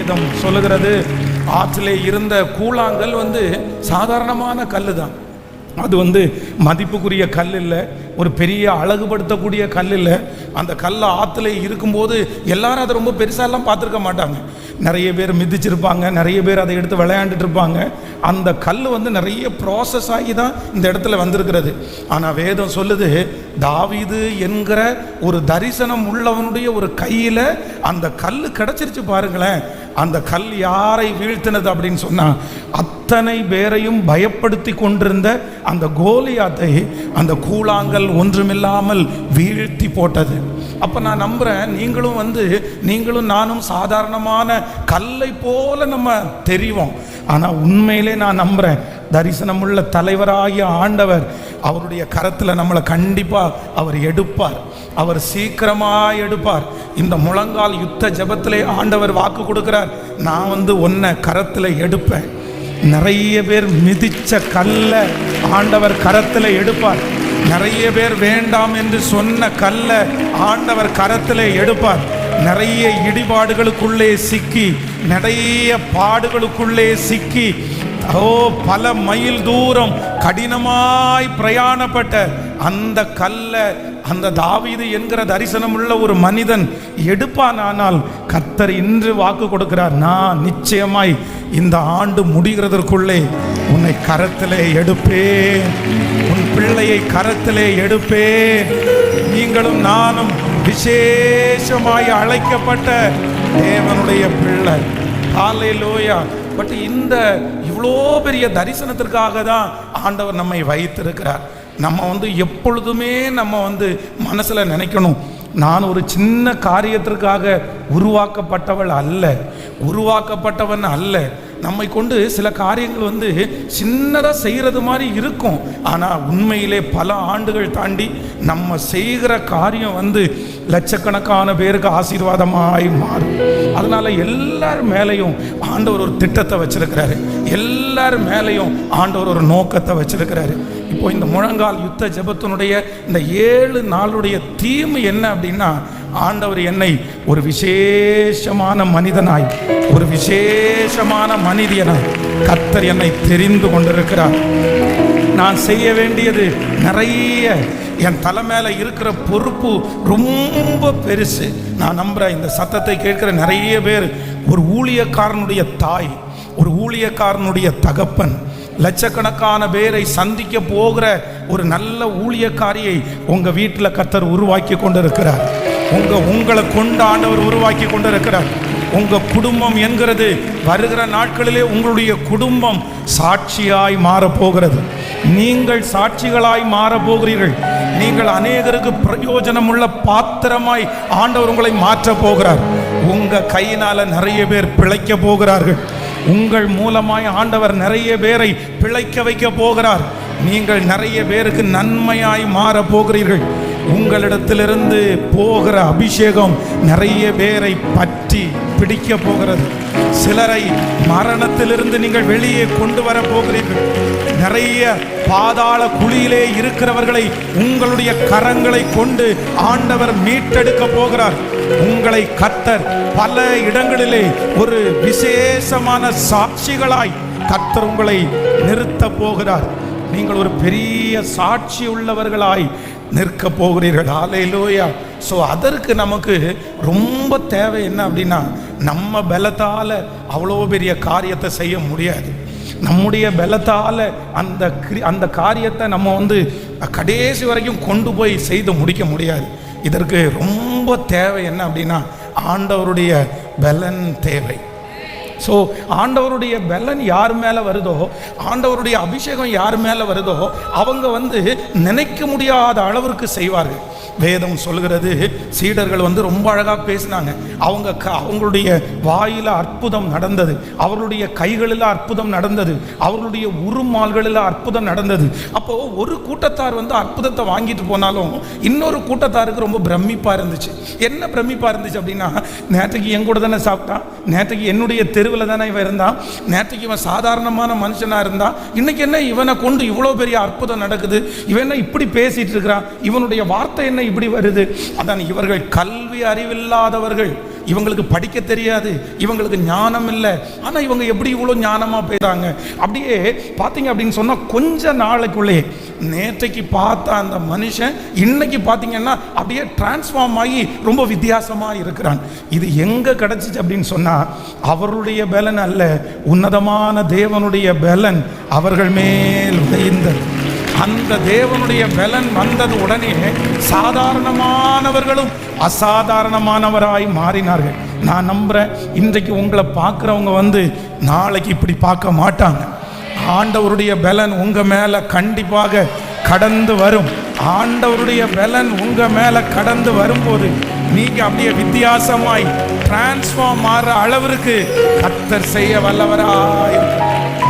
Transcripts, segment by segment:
வேதம் சொல்லுகிறது, ஆற்றிலே இருந்த கூழாங்கல் சாதாரணமான கல் தான். அது மதிப்புக்குரிய கல் இல்லை, ஒரு பெரிய அழகுபடுத்தக்கூடிய கல் இல்லை. அந்த கல் ஆற்றுல இருக்கும்போது எல்லாரும் அதை ரொம்ப பெருசாலாம் பார்த்துருக்க மாட்டாங்க. நிறைய பேர் மிதிச்சிருப்பாங்க, நிறைய பேர் அதை எடுத்து விளையாண்டுட்டு இருப்பாங்க. அந்த கல் நிறைய ப்ராசஸ் ஆகி தான் இந்த இடத்துல வந்திருக்கிறது. ஆனால் வேதம் சொல்லுது, தாவீது என்கிற ஒரு தரிசனம் உள்ளவனுடைய ஒரு கையில் அந்த கல் கிடச்சிருச்சு பாருங்களேன். அந்த கல் யாரை வீழ்த்தினது அப்படின்னு சொன்னால், அத்தனை பேரையும் பயப்படுத்தி கொண்டிருந்த அந்த கோலியாத்தை அந்த கூழாங்கல் ஒன்றுமில்லாமல் வீழ்த்தி போட்டது. அப்போ நான் நம்புகிறேன், நீங்களும் நானும் சாதாரணமான கல்லை போல நம்ம தெரிவோம். ஆனால் உண்மையிலே நான் நம்புகிறேன், தரிசனமுள்ள தலைவராகிய ஆண்டவர் அவருடைய கரத்தில் நம்மளை கண்டிப்பாக அவர் எடுப்பார். அவர் சீக்கிரமாக எடுப்பார். இந்த முழங்கால் யுத்த ஜெபத்திலே ஆண்டவர் வாக்கு கொடுக்கிறார், நான் உன்னை கரத்தில் எடுப்பேன். நிறைய பேர் மிதிச்ச கல்ல ஆண்டவர் கரத்தில் எடுப்பார். நிறைய பேர் வேண்டாம் என்று சொன்ன கல்ல ஆண்டவர் கரத்தில் எடுப்பார். நிறைய இடிபாடுகளுக்குள்ளே சிக்கி, நிறைய பாடுகளுக்குள்ளே சிக்கி, பல மைல் தூரம் கடினமாய் பிரயாணப்பட்ட அந்த கல்ல அந்த தாவீது என்கிற தரிசனம் உள்ள ஒரு மனிதன் எடுப்பானால், கர்த்தர் இன்று வாக்கு கொடுக்கிறார், நான் நிச்சயமாய் இந்த ஆண்டு முடிகிறதற்குள்ளே உன்னை கரத்திலே எடுப்பேன், உன் பிள்ளையை கரத்திலே எடுப்பேன். நீங்களும் நானும் விசேஷமாய் அழைக்கப்பட்ட தேவனுடைய பிள்ளை. ஹல்லேலூயா. பட் இந்த இவ்வளோ பெரிய தரிசனத்திற்காக தான் ஆண்டவர் நம்மை வைத்திருக்கிறார். நம்ம எப்பொழுதுமே நம்ம மனசில் நினைக்கணும், நான் ஒரு சின்ன காரியத்திற்காக உருவாக்கப்பட்டவன் அல்ல. நம்மை கொண்டு சில காரியங்கள் சின்னதாக செய்கிறது மாதிரி இருக்கும். ஆனால் உண்மையிலே பல ஆண்டுகள் தாண்டி நம்ம செய்கிற காரியம் லட்சக்கணக்கான பேருக்கு ஆசீர்வாதமாய் மாறும். அதனால் எல்லார் மேலேயும் ஆண்டவர் ஒரு திட்டத்தை வச்சிருக்கிறாரு. எல்லார் மேலேயும் ஆண்டவர் ஒரு நோக்கத்தை வச்சிருக்கிறாரு. இப்போ இந்த முழங்கால் யுத்த ஜெபத்தினுடைய இந்த 7 நாளுடைய தீம் என்ன அப்படின்னா, ஆண்டவர் என்னை ஒரு விசேஷமான மனிதனாய், ஒரு விசேஷமான மனிதனாய் கர்த்தர் என்னை தெரிந்து கொண்டிருக்கிறார். நான் செய்ய வேண்டியது நிறைய, என் தலை மேலே இருக்கிற பொறுப்பு ரொம்ப பெருசு. நான் நம்புகிறேன், இந்த சத்தத்தை கேட்கிற நிறைய பேர் ஒரு ஊழியக்காரனுடைய தாய், ஒரு ஊழியக்காரனுடைய தகப்பன், லட்சக்கணக்கான பேரை சந்திக்க போகிற ஒரு நல்ல ஊழியக்காரியை உங்கள் வீட்டில் கர்த்தர் உருவாக்கி கொண்டிருக்கிறார். உங்களை கொண்டு ஆண்டவர் உருவாக்கி கொண்டிருக்கிறார். உங்கள் குடும்பம் என்கிறது வருகிற நாட்களிலே உங்களுடைய குடும்பம் சாட்சியாய் மாறப்போகிறது. நீங்கள் சாட்சிகளாய் மாறப்போகிறீர்கள். நீங்கள் அநேகருக்கு பிரயோஜனம் உள்ள பாத்திரமாய் ஆண்டவர் உங்களை மாற்றப் போகிறார். உங்கள் கையினால் நிறைய பேர் பிழைக்க போகிறார்கள். உங்கள் மூலமாய் ஆண்டவர் நிறைய பேரை பிழைக்க வைக்க போகிறார். நீங்கள் நிறைய பேருக்கு நன்மையாய் மாற போகிறீர்கள். உங்களிடத்திலிருந்து போகிற அபிஷேகம் நிறைய பேரை பற்றி பிடிக்க போகிறது. சிலரை மரணத்திலிருந்து நீங்கள் வெளியே கொண்டு வர போகிறீர்கள். நிறைய பாதாள குழியிலே இருக்கிறவர்களை உங்களுடைய கரங்களை கொண்டு ஆண்டவர் மீட்டெடுக்க போகிறார். உங்களை கர்த்தர் பல இடங்களிலே ஒரு விசேஷமான சாட்சிகளாய் கர்த்தர் உங்களை நிறுத்த போகிறார். நீங்கள் ஒரு பெரிய சாட்சி உள்ளவர்களாய் நிற்க போகிறீர்கள். ஹல்லேலூயா. ஸோ அதற்கு நமக்கு ரொம்ப தேவை என்ன அப்படின்னா, நம்ம பலத்தால் அவ்வளோ பெரிய காரியத்தை செய்ய முடியாது. நம்முடைய பலத்தால் அந்த காரியத்தை நம்ம கடைசி வரைக்கும் கொண்டு போய் செய்து முடிக்க முடியாது. இதற்கு ரொம்ப தேவை என்ன அப்படின்னா, ஆண்டவருடைய பலன் தேவை. ஸோ ஆண்டவருடைய பலன் யார் மேலே வருதோ, ஆண்டவருடைய அபிஷேகம் யார் மேலே வருதோ, அவங்க நினைக்க முடியாத அளவிற்கு செய்வார்கள். வேதம் சொல்கிறது, சீடர்கள் ரொம்ப அழகாக பேசினாங்க. அவங்களுடைய வாயில் அற்புதம் நடந்தது, அவர்களுடைய கைகளில் அற்புதம் நடந்தது, அவர்களுடைய உருமால்களில் அற்புதம் நடந்தது. அப்போது ஒரு கூட்டத்தார் அற்புதத்தை வாங்கிட்டு போனாலும் இன்னொரு கூட்டத்தாருக்கு ரொம்ப பிரமிப்பாக இருந்துச்சு. என்ன பிரமிப்பாக இருந்துச்சு அப்படின்னா, நேற்றைக்கு என் கூட தானே சாப்பிட்டான், நேற்றைக்கு என்னுடைய தெருவில் தானே இவன் இருந்தான், நேற்றைக்கு இவன் சாதாரணமான மனுஷனாக இருந்தான், இன்னைக்கு என்ன இவனை கொண்டு இவ்வளோ பெரிய அற்புதம் நடக்குது, இவன் என்ன இப்படி பேசிட்டு இருக்கிறான், இவனுடைய வார்த்தை என்ன இப்படி வருது. அதான் இவர்கள் கல்வி ஆவிக்குரிய அறிவில்லாதவர்கள், இவங்களுக்கு படிக்க தெரியாது, இவங்களுக்கு ஞானம் இல்லை, ஆனால் இவங்க எப்படி இவ்வளோ ஞானமாக போயிட்டாங்க. அப்படியே பார்த்தீங்க அப்படின்னு சொன்னால் கொஞ்ச நாளைக்குள்ளே நேற்றைக்கு பார்த்த அந்த மனுஷன் இன்னைக்கு பார்த்தீங்கன்னா அப்படியே டிரான்ஸ்ஃபார்ம் ஆகி ரொம்ப வித்தியாசமாக இருக்கிறான். இது எங்கே கிடச்சிச்சு அப்படின்னு சொன்னால் அவருடைய பலன் அல்ல, உன்னதமான தேவனுடைய பலன் அவர்கள் மேல் உடைந்தது. அந்த தேவனுடைய பலன் வந்தது உடனே சாதாரணமானவர்களும் அசாதாரணமானவராய் மாறினார்கள். நான் நம்புறேன் இன்றைக்கு உங்களை பார்க்குறவங்க நாளைக்கு இப்படி பார்க்க மாட்டாங்க. ஆண்டவருடைய பலன் உங்க மேல கண்டிப்பாக கடந்து வரும். ஆண்டவருடைய பலன் உங்க மேல கடந்து வரும்போது நீங்க அப்படியே வித்தியாசமாய் டிரான்ஸ்ஃபார்ம் ஆகிற அளவிற்கு கர்த்தர் செய்ய வல்லவராயிருக்க.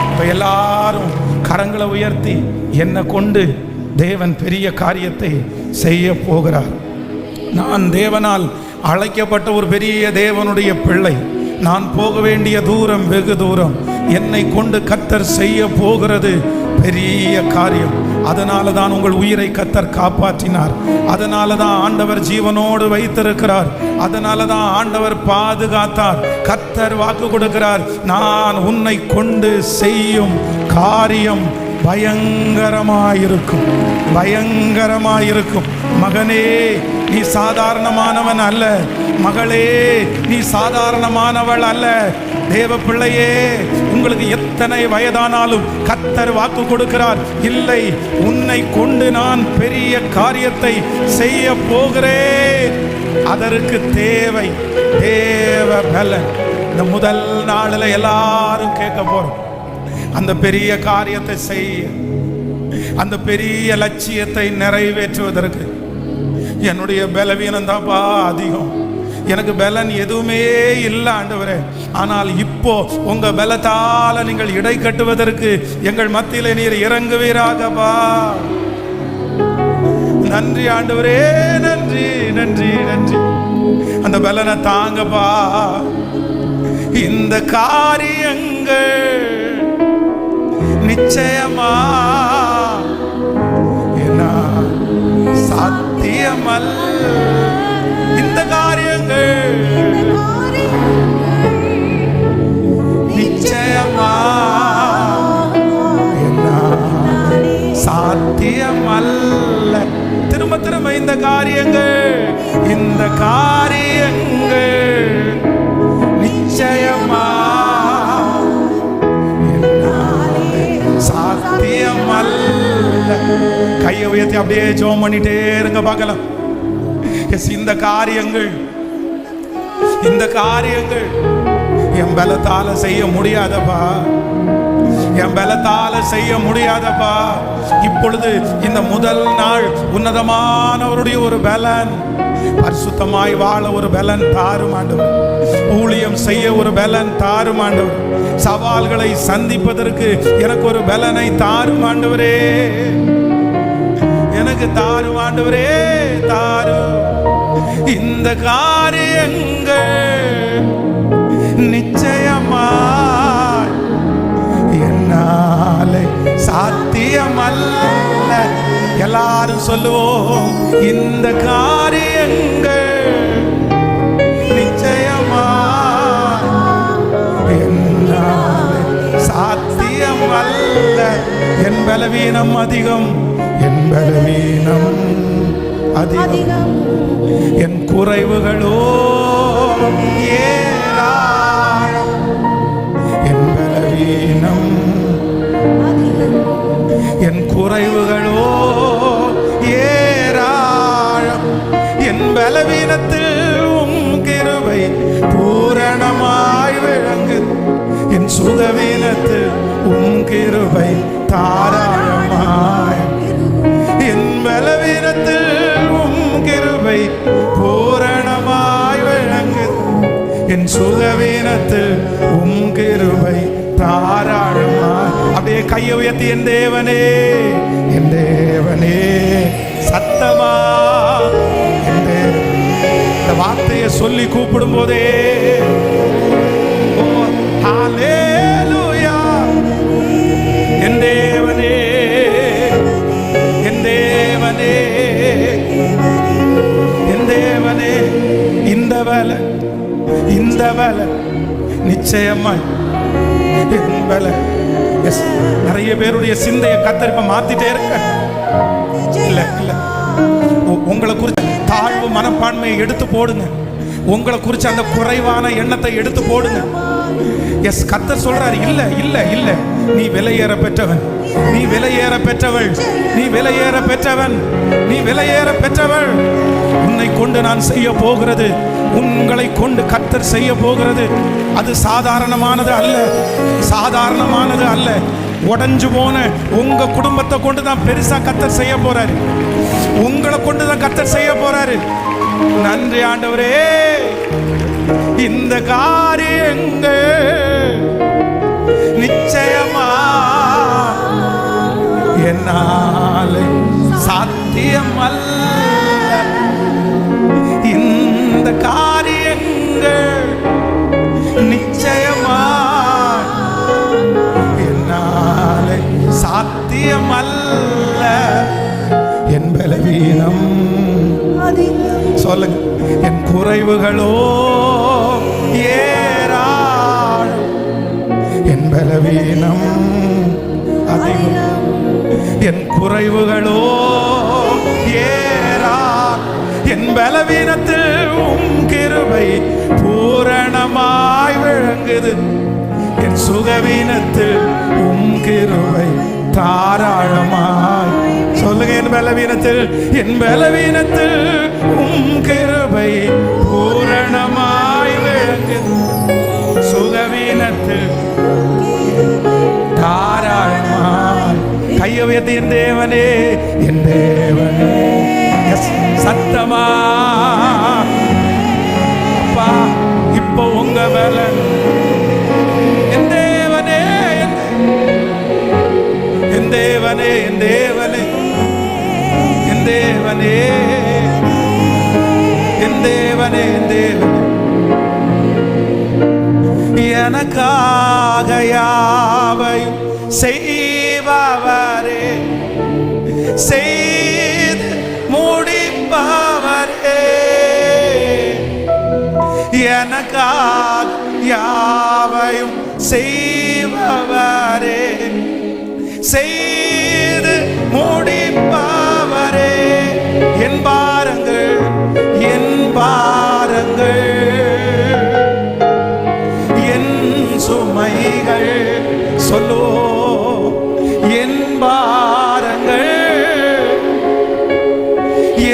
இப்ப எல்லாரும் கரங்களை உயர்த்தி என்னை கொண்டு தேவன் பெரிய காரியத்தை செய்ய போகிறார். நான் தேவனால் அழைக்கப்பட்ட ஒரு பெரிய தேவனுடைய பிள்ளை. நான் போக வேண்டிய தூரம் வெகு தூரம். என்னை கொண்டு கர்த்தர் செய்ய போகிறது பெரிய காரியம். அதனால தான் உங்கள் உயிரை கர்த்தர் காப்பாற்றினார். அதனால தான் ஆண்டவர் ஜீவனோடு வைத்திருக்கிறார். அதனால தான் ஆண்டவர் பாதுகாத்தார். கர்த்தர் வாக்கு கொடுக்கிறார், நான் உன்னை கொண்டு செய்யும் காரியம் பயங்கரமாயிருக்கும், பயங்கரமாயிருக்கும். மகனே, நீ சாதாரணமானவன் அல்ல. மகளே, நீ சாதாரணமானவள் அல்ல. தேவ பிள்ளையே, உங்களுக்கு எத்தனை வயதானாலும் கர்த்தர் வாக்கு கொடுக்கிறார், இல்லை, உன்னை கொண்டு நான் பெரிய காரியத்தை செய்ய போகிறேன். அதற்கு தேவை தேவ பலன். இந்த முதல் நாளில் எல்லாரும் கேட்க போறோம், அந்த பெரிய காரியத்தை செய்ய, அந்த பெரிய லட்சியத்தை நிறைவேற்றுவதற்கு என்னுடைய பலவீனம் தான்ப்பா அதிகம், எனக்கு பலன் எதுவுமே இல்லை ஆண்டவரே. ஆனால் இப்போ உங்க பலத்தால நீங்கள் இடை கட்டுவதற்கு எங்கள் மத்தியிலே நீர் இறங்குவீராகப்பா. நன்றி ஆண்டவரே, நன்றி நன்றி நன்றி. அந்த பலனை தாங்கப்பா. இந்த காரியங்கள் நிச்சயமா என்ன சாத்தியமல்ல. இந்த காரியங்கள் நிச்சயமா என்ன சாத்தியமல்ல. திரும்ப திரும்ப இந்த காரியங்கள், இந்த காரியங்கள் நிச்சயமா சாத்தியமல்ல. கையை உயர்த்தி அப்படியே ஜெபம் பண்ணிட்டே இருங்க பார்க்கலாம். இந்த காரியங்கள், இந்த காரியங்கள் என் பலத்தால செய்ய முடியாதப்பா, என் பலத்தால செய்ய முடியாதப்பா. இப்பொழுது இந்த முதல் நாள் உன்னதமானவருடைய ஒரு பலன், பரிசுத்தமாய் வாழ ஒரு பலன் தாரும் ஆண்டவர், ஊழியம் செய்ய ஒரு பலன் தாரும் ஆண்டவர், சவால்களை சந்திப்பதற்கு எனக்கு ஒரு பலனை தாரும் ஆண்டவரே, எனக்கு தாரும் ஆண்டவரே, தாரும். இந்த காரியங்கள் நிச்சயமா என்னாலே சாத்தியமல்ல. எல்லாரும் சொல்லுவோம், இந்த காரியங்கள் நிச்சயமா என்னாலே சாத்தியமல்ல. என் பலவீனம் அதிகம், என் பலவீனம் அதிகம், என் குறைவுகளோ ஏராளம். என் பலவீனம் என் குறைவுகளோ ஏராளம். என் பலவீனத்தில் உம் கிருபை பூரணமாய் விளங்கு. என் சுகவீனத்தில் உம் கிருபை தாராளமாய். என் பலவீனத்தில் உம் கிருபை பூரணமாய் விளங்கு. என் சுகவீனத்தில் உம் கிருபை தாராளமாய். அப்படியே கையை உயர்த்தி, என் தேவனே, என் தேவனே, சத்தமா இந்த வார்த்தையை சொல்லி கூப்பிடும் போதே, ஹல்லேலூயா, என் தேவனே, என் தேவனே, என் தேவனே, நிச்சயமாய் என் பலன். நிறைய பேருடைய சிந்தையை கர்த்தர் இப்ப மாத்திட்டே இருக்க. இல்ல இல்ல, உங்களை குறித்த தாழ்வு மனப்பான்மையை எடுத்து போடுங்க. உங்களை குறிச்ச அந்த குறைவான எண்ணத்தை எடுத்து போடுங்க. எஸ், கர்த்தர் சொல்றாரு, இல்ல இல்ல இல்ல, நீ விலையேற பெற்றவன், நீ விலையேற பெற்றவள், நீ விலையேற பெற்றவன், நீ விலையேற பெற்றவள். உன்னை கொண்டு நான் செய்ய போகிறது, உங்களை கொண்டு கர்த்தர் செய்ய போகிறது, அது சாதாரணமானது அல்ல, சாதாரணமானது அல்ல. உடைஞ்சு போன உங்க குடும்பத்தை கொண்டு தான் பெருசா கர்த்தர் செய்ய போறாரு, உங்களை கொண்டு தான் கர்த்தர் செய்ய போறாரு. நன்றி ஆண்டவரே. இந்த காரியங்கள் நிச்சயமா என்னாலே சாத்தியம் அல்ல. இந்த காரியங்கள் நிச்சயமா என்னாலே சாத்தியம் அல்ல. என் பலவீனம் சொல்லுங்க, என் குறைவுகளோ ஏராளம், என் பலவீனம் அதிகம், என் குறைவுகளோ ஏராளம். என் பலவீனத்தில் உம் கிருபை பூரணமாய் விளங்குது, என் சுகவீனத்தில் உம் கிருபை தாராளமாய். சொல்லுங்க, என் பலவீனத்தில், என் பலவீனத்தில் உம் கிருபை பூரணமாய் விளங்குது, சுகவீனத்தில் தாராளமாய். கையை உயர்த்தி, என் தேவனே, என் தேவனே. சத்தமா அப்பா, இப்போ உங்க பலன். என் தேவனே, என் தேவனே, என் தேவனே, என் தேவனே, என் தேவனே, என் தேவனே. எனக்காக யாவையும் செய்பவரே, செய்து முடிப்பவரே, எனக்காக யாவையும் செய்பவரே, செய்து முடிப்பவரே. என் பாரங்கள், என் பாரங்கள், என் சுமைகள், சொல்லோ என் பாரங்கள்,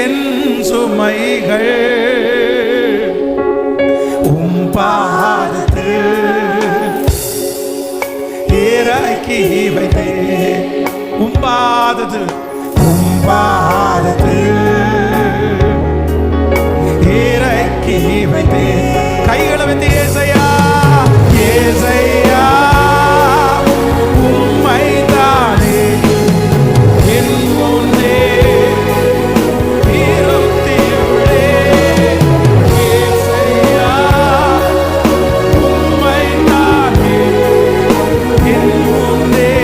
என் சுமைகள் உம் பாதத்தில் இறக்கி வைத்தே. உம் பாதத்தில், உம் பாதத்தில் இறக்கி வைத்தே. கைகளை வைத்து ஏசையா, ஏசையா உம்மை தானே என் முன்னே இருத்தியுள்ளே. ஏசையா உம்மை தானே என் முன்னே.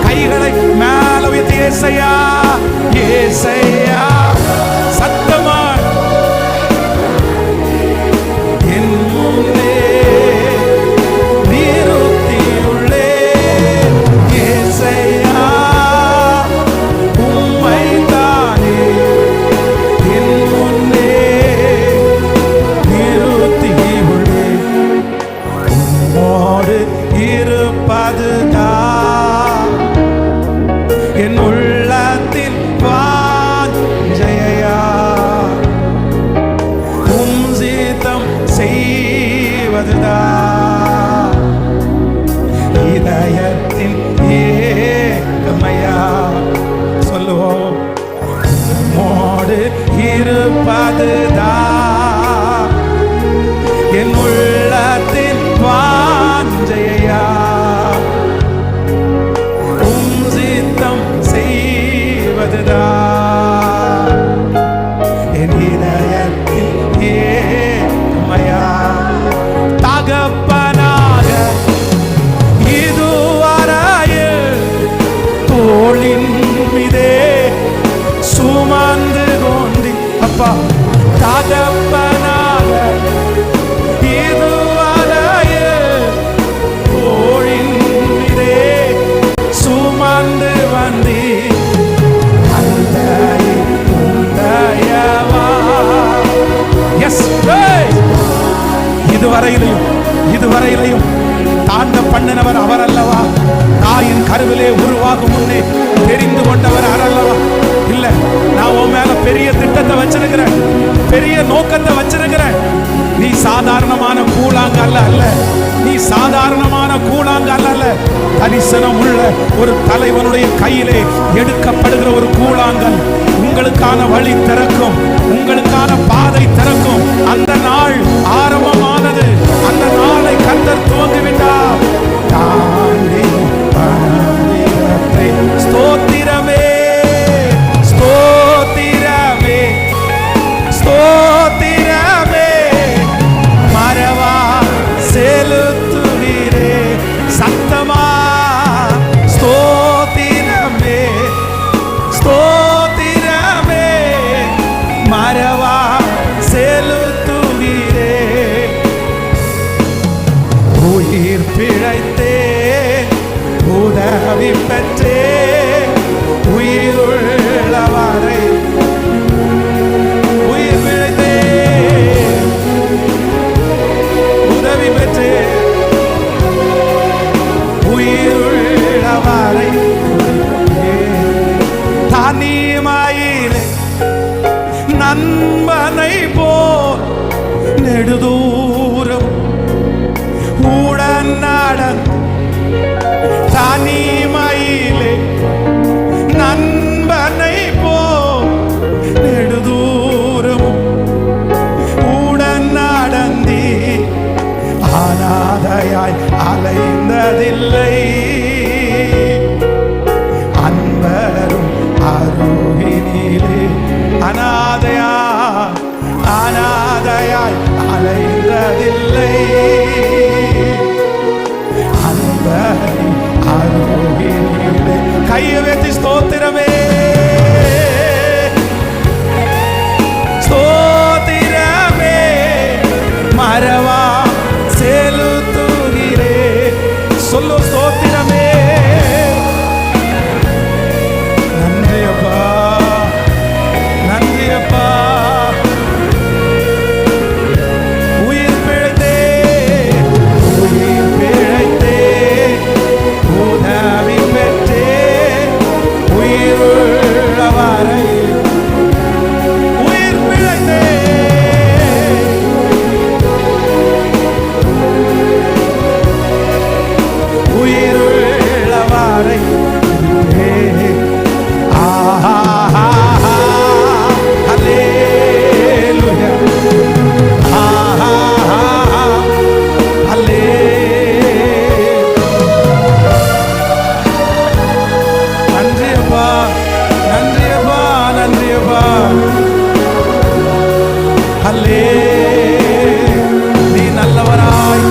கைகளை மேல உயர்த்தி ஏசையா, ஏசையா சத்தமா என் முன்னே நிறுத்தியுள்ளே. ஏசையா உம்மை தானே என் முன்னே நிறுத்தியுள்ளே. உம்மோடு இருப்பதுதான் என் உள்ளத்தின் வாஞ்சையா, உம் சித்தம் செய்வதுதான் இதயத்தின் ஏக்கமையா. சொல்லுவோம், உம்மோடு இருப்பதுதான் என் உள்ளத்தின் வாஞ்சையா, உம் சித்தம் செய்வதுதான் என் இதயத்தின் ஏக்கமையா. தகப்பனாக இதுவரையில் தோளின் மீதே சுமந்து கொண்டி அப்பா, இதுவரையிலையும் தாண்ட பண்ணினவர் அவர் அல்லவா? தாயின் கருவிலே உருவாகும் முன்னே தெரிந்து கொண்டவர் அல்லவா? இல்ல, நான் உன் மேல பெரிய திட்டத்தை வச்சிருக்கிறேன், பெரிய நோக்கத்தை வச்சிருக்கிறேன். நீ சாதாரணமான கூழாங்கல்ல அல்ல, நீ சாதாரணமான கூழாங்கல்ல அல்ல. தரிசனம் உள்ள ஒரு தலைவனுடைய கையிலே எடுக்கப்படுகிற ஒரு கூழாங்கல் உங்களுக்கான வழி திறக்கும், உங்களுக்கான பாதை திறக்கும். அந்த நாள் ஆரம்பமானது. அந்த நாளை கர்த்தர் துவங்கிவிட்டார். ஸ்தோத்திரமே, ஸ்தோத்திரமே, ஸ்தோத்திரமே, மறவா செலுத்துவீரே சத்தமா. ஸ்தோத்திரமே, ஸ்தோத்திரமே, மறவா செலுத்துவீரே. உயிர் பிழைத்தே உதவி பெற்றே உயிருள்ளவரை, உயிர் பிழைத்தே உதவி பெற்றே உயிருள்ளவரை. தனிமையிலே நண்பனை போல் நெடுதூரம் உடன் நடந்து, தனிமையிலே நண்பனை போல் நெடுதூரம் உடன் நடந்தி, அனாதையாய் அலைந்ததில்லை. அன்பரும் அருகினிலே அனாதையாய் அலைந்ததில்லை. அன்பரும் அருகினிலே. கையை வைத்து ஸ்தோத்திரமே, ஸ்தோத்திரமே, மறவா செலுத்துகிறே. சொல்லு ஸ்தோத்திரமே. நன்றி அப்பா, நன்றி அப்பா. உயிர் பிழைத்தே, உயிர் பிழைத்தே உதவி பெற்றே உயிருள்ளவரை, உயிர் பிழைத்தே உயிருள்ளவரை. நீ நல்லவராய்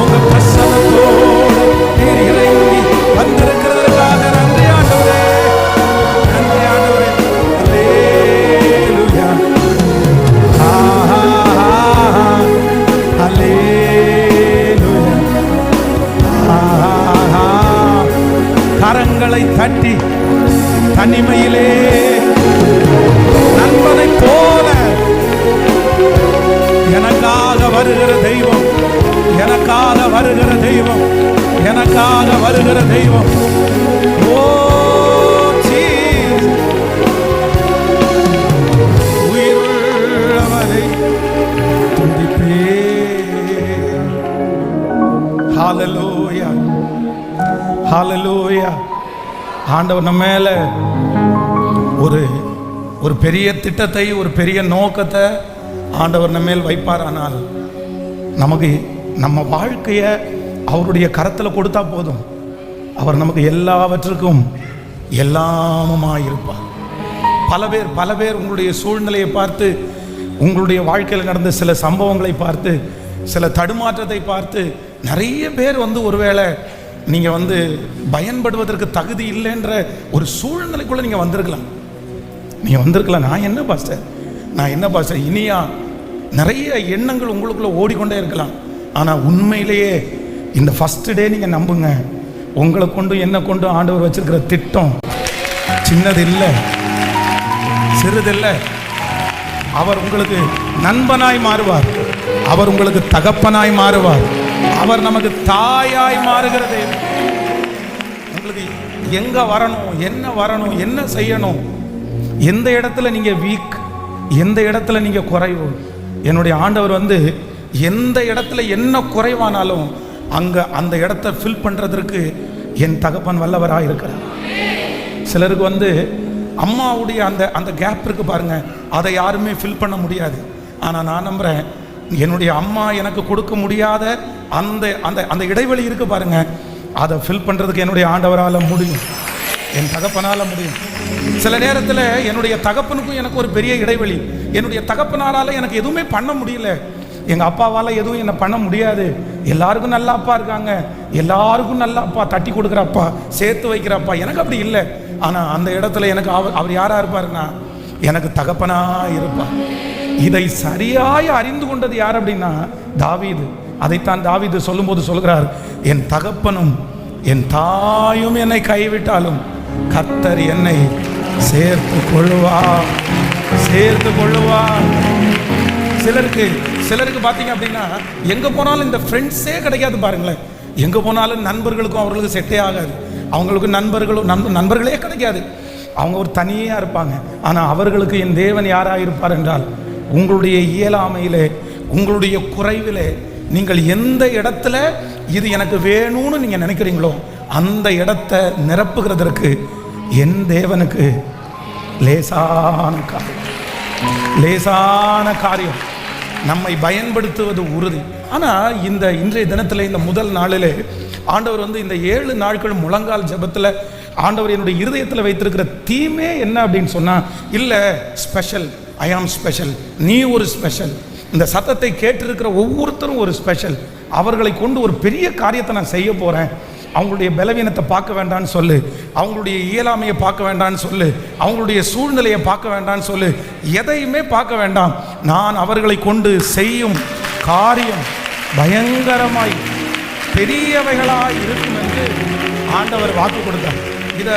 உங்க பிரசன்னத்தோடு நீர் இறங்கி வந்திருக்கிறதற்காக நன்றி ஆண்டவரே, நன்றி ஆண்டவரே. அல்லேலூயா, அல்லேலூயா. கரங்களை தட்டி தனிமையிலே நண்பனை போல எனக்காக வருகிற தெய்வம், எனக்காக வருகிற தெய்வம், எனக்காக வருகிற தெய்வம். ஓ ஜீசஸ், உயிருள்ளவரை துதிப்பேன். ஹல்லேலூயா, ஹல்லேலூயா. ஆண்டவர் நம்ம மேல ஒரு பெரிய திட்டத்தை, ஒரு பெரிய நோக்கத்தை ஆண்டவர் நம்ம மேல் வைப்பாரானால் நமக்கு நம்ம வாழ்க்கையை அவருடைய கரத்தில் கொடுத்தா போதும். அவர் நமக்கு எல்லாவற்றுக்கும் எல்லாமுமாய் இருப்பார். பல பேர் உங்களுடைய சூழ்நிலையை பார்த்து, உங்களுடைய வாழ்க்கையில் நடந்த சில சம்பவங்களை பார்த்து, சில தடுமாற்றத்தை பார்த்து நிறைய பேர் ஒருவேளை நீங்கள் பயன்படுவதற்கு தகுதி இல்லைன்ற ஒரு சூழ்நிலைக்குள்ளே நீங்கள் வந்திருக்கலாம். நான் என்ன பாஸ்டர் இனியா நிறைய எண்ணங்கள் உங்களுக்குள்ள ஓடிக்கொண்டே இருக்கலாம். ஆனால் உண்மையிலேயே இந்த ஃபர்ஸ்ட் டே நீங்கள் நம்புங்க, உங்களை கொண்டு என்ன கொண்டு ஆண்டவர் வச்சிருக்கிற திட்டம் சின்னது இல்லை, சிறிதில்லை. அவர் உங்களுக்கு நண்பனாய் மாறுவார். அவர் உங்களுக்கு தகப்பனாய் மாறுவார். அவர் நமக்கு தாயாய் மாறுகிறது. உங்களுக்கு எங்க வரணும், என்ன வரணும், என்ன செய்யணும், எந்த இடத்துல நீங்க வீக், எந்த இடத்துல நீங்க குறைவு, என்னுடைய ஆண்டவர் வந்து எந்த இடத்துல என்ன குறைவானாலும் அங்க அந்த இடத்தை ஃபில் பண்றதற்கு என் தகப்பன் வல்லவராக இருக்கிறார். சிலருக்கு வந்து அம்மாவுடைய அந்த அந்த கேப் இருக்கு பாருங்க, அதை யாருமே ஃபில் பண்ண முடியாது. ஆனால் நான் நம்புறேன், என்னுடைய அம்மா எனக்கு கொடுக்க முடியாத அந்த அந்த அந்த இடைவெளி இருக்கு பாருங்க, அதை ஃபில் பண்றதுக்கு என்னுடைய ஆண்டவரால் முடியும், என் தகப்பனால் முடியும். சில நேரத்தில் என்னுடைய தகப்பனுக்கும் எனக்கு ஒரு பெரிய இடைவெளி. என்னுடைய தகப்பனாரால் எனக்கு எதுவுமே பண்ண முடியல, எங்கள் அப்பாவால் எதுவும் என்ன பண்ண முடியாது. எல்லாருக்கும் நல்ல அப்பா இருக்காங்க, எல்லாருக்கும் நல்ல அப்பா, தட்டி கொடுக்குற அப்பா, சேர்த்து வைக்கிற அப்பா. எனக்கு அப்படி இல்லை. ஆனால் அந்த இடத்துல எனக்கு அவர் யாரா இருப்பாருன்னா எனக்கு தகப்பனா இருப்பார். இதை சரியாய் அறிந்து கொண்டது யார் அப்படின்னா தாவீது. அதைத்தான் தாவீது சொல்லும்போது சொல்கிறார், என் தகப்பனும் என் தாயும் என்னை கைவிட்டாலும் கர்த்தர் என்னை சேர்த்து கொள்வார், சேர்த்து கொள்வார். சிலருக்கு பார்த்தீங்க அப்படின்னா எங்கே போனாலும் இந்த ஃப்ரெண்ட்ஸே கிடைக்காது பாருங்களேன். எங்கே போனாலும் நண்பர்களுக்கும் அவர்களுக்கு செட்டே ஆகாது. அவங்களுக்கு நண்பர்களே கிடைக்காது. அவங்க ஒரு தனியாக இருப்பாங்க. ஆனால் அவர்களுக்கு என் தேவன் யாராக இருப்பார் என்றால், உங்களுடைய இயலாமையிலே, உங்களுடைய குறைவிலே, நீங்கள் எந்த இடத்துல இது எனக்கு வேணும்னு நீங்கள் நினைக்கிறீங்களோ அந்த இடத்தை நிரப்புகிறதற்கு என் தேவனுக்கு லேசான காரியம். நம்மை பயன்படுத்துவது உறுதி. ஆனால் இந்த இன்றைய தினத்தில், இந்த முதல் நாளிலே ஆண்டவர் வந்து இந்த 7 நாட்கள் முழங்கால் ஜெபத்தில் ஆண்டவர் என்னுடைய இருதயத்தில் வைத்திருக்கிற தீமே என்ன அப்படின்னு சொன்னால், இல்லை ஸ்பெஷல், ஐ ஆம் ஸ்பெஷல், நீ ஒரு ஸ்பெஷல், இந்த சத்தத்தை கேட்டிருக்கிற ஒவ்வொருத்தரும் ஒரு ஸ்பெஷல், அவர்களை கொண்டு ஒரு பெரிய காரியத்தை நான் செய்ய போகிறேன். அவங்களுடைய பலவீனத்தை பார்க்க வேண்டான்னு சொல்லு, அவங்களுடைய இயலாமையை பார்க்க வேண்டான்னு சொல்லு, அவங்களுடைய சூழ்நிலையை பார்க்க வேண்டான்னு சொல்லு, எதையுமே பார்க்க வேண்டாம். நான் அவர்களை கொண்டு செய்யும் காரியம் பயங்கரமாய் பெரியவைகளாய் இருக்கும் என்று ஆண்டவர் வாக்கு கொடுத்தார். இதை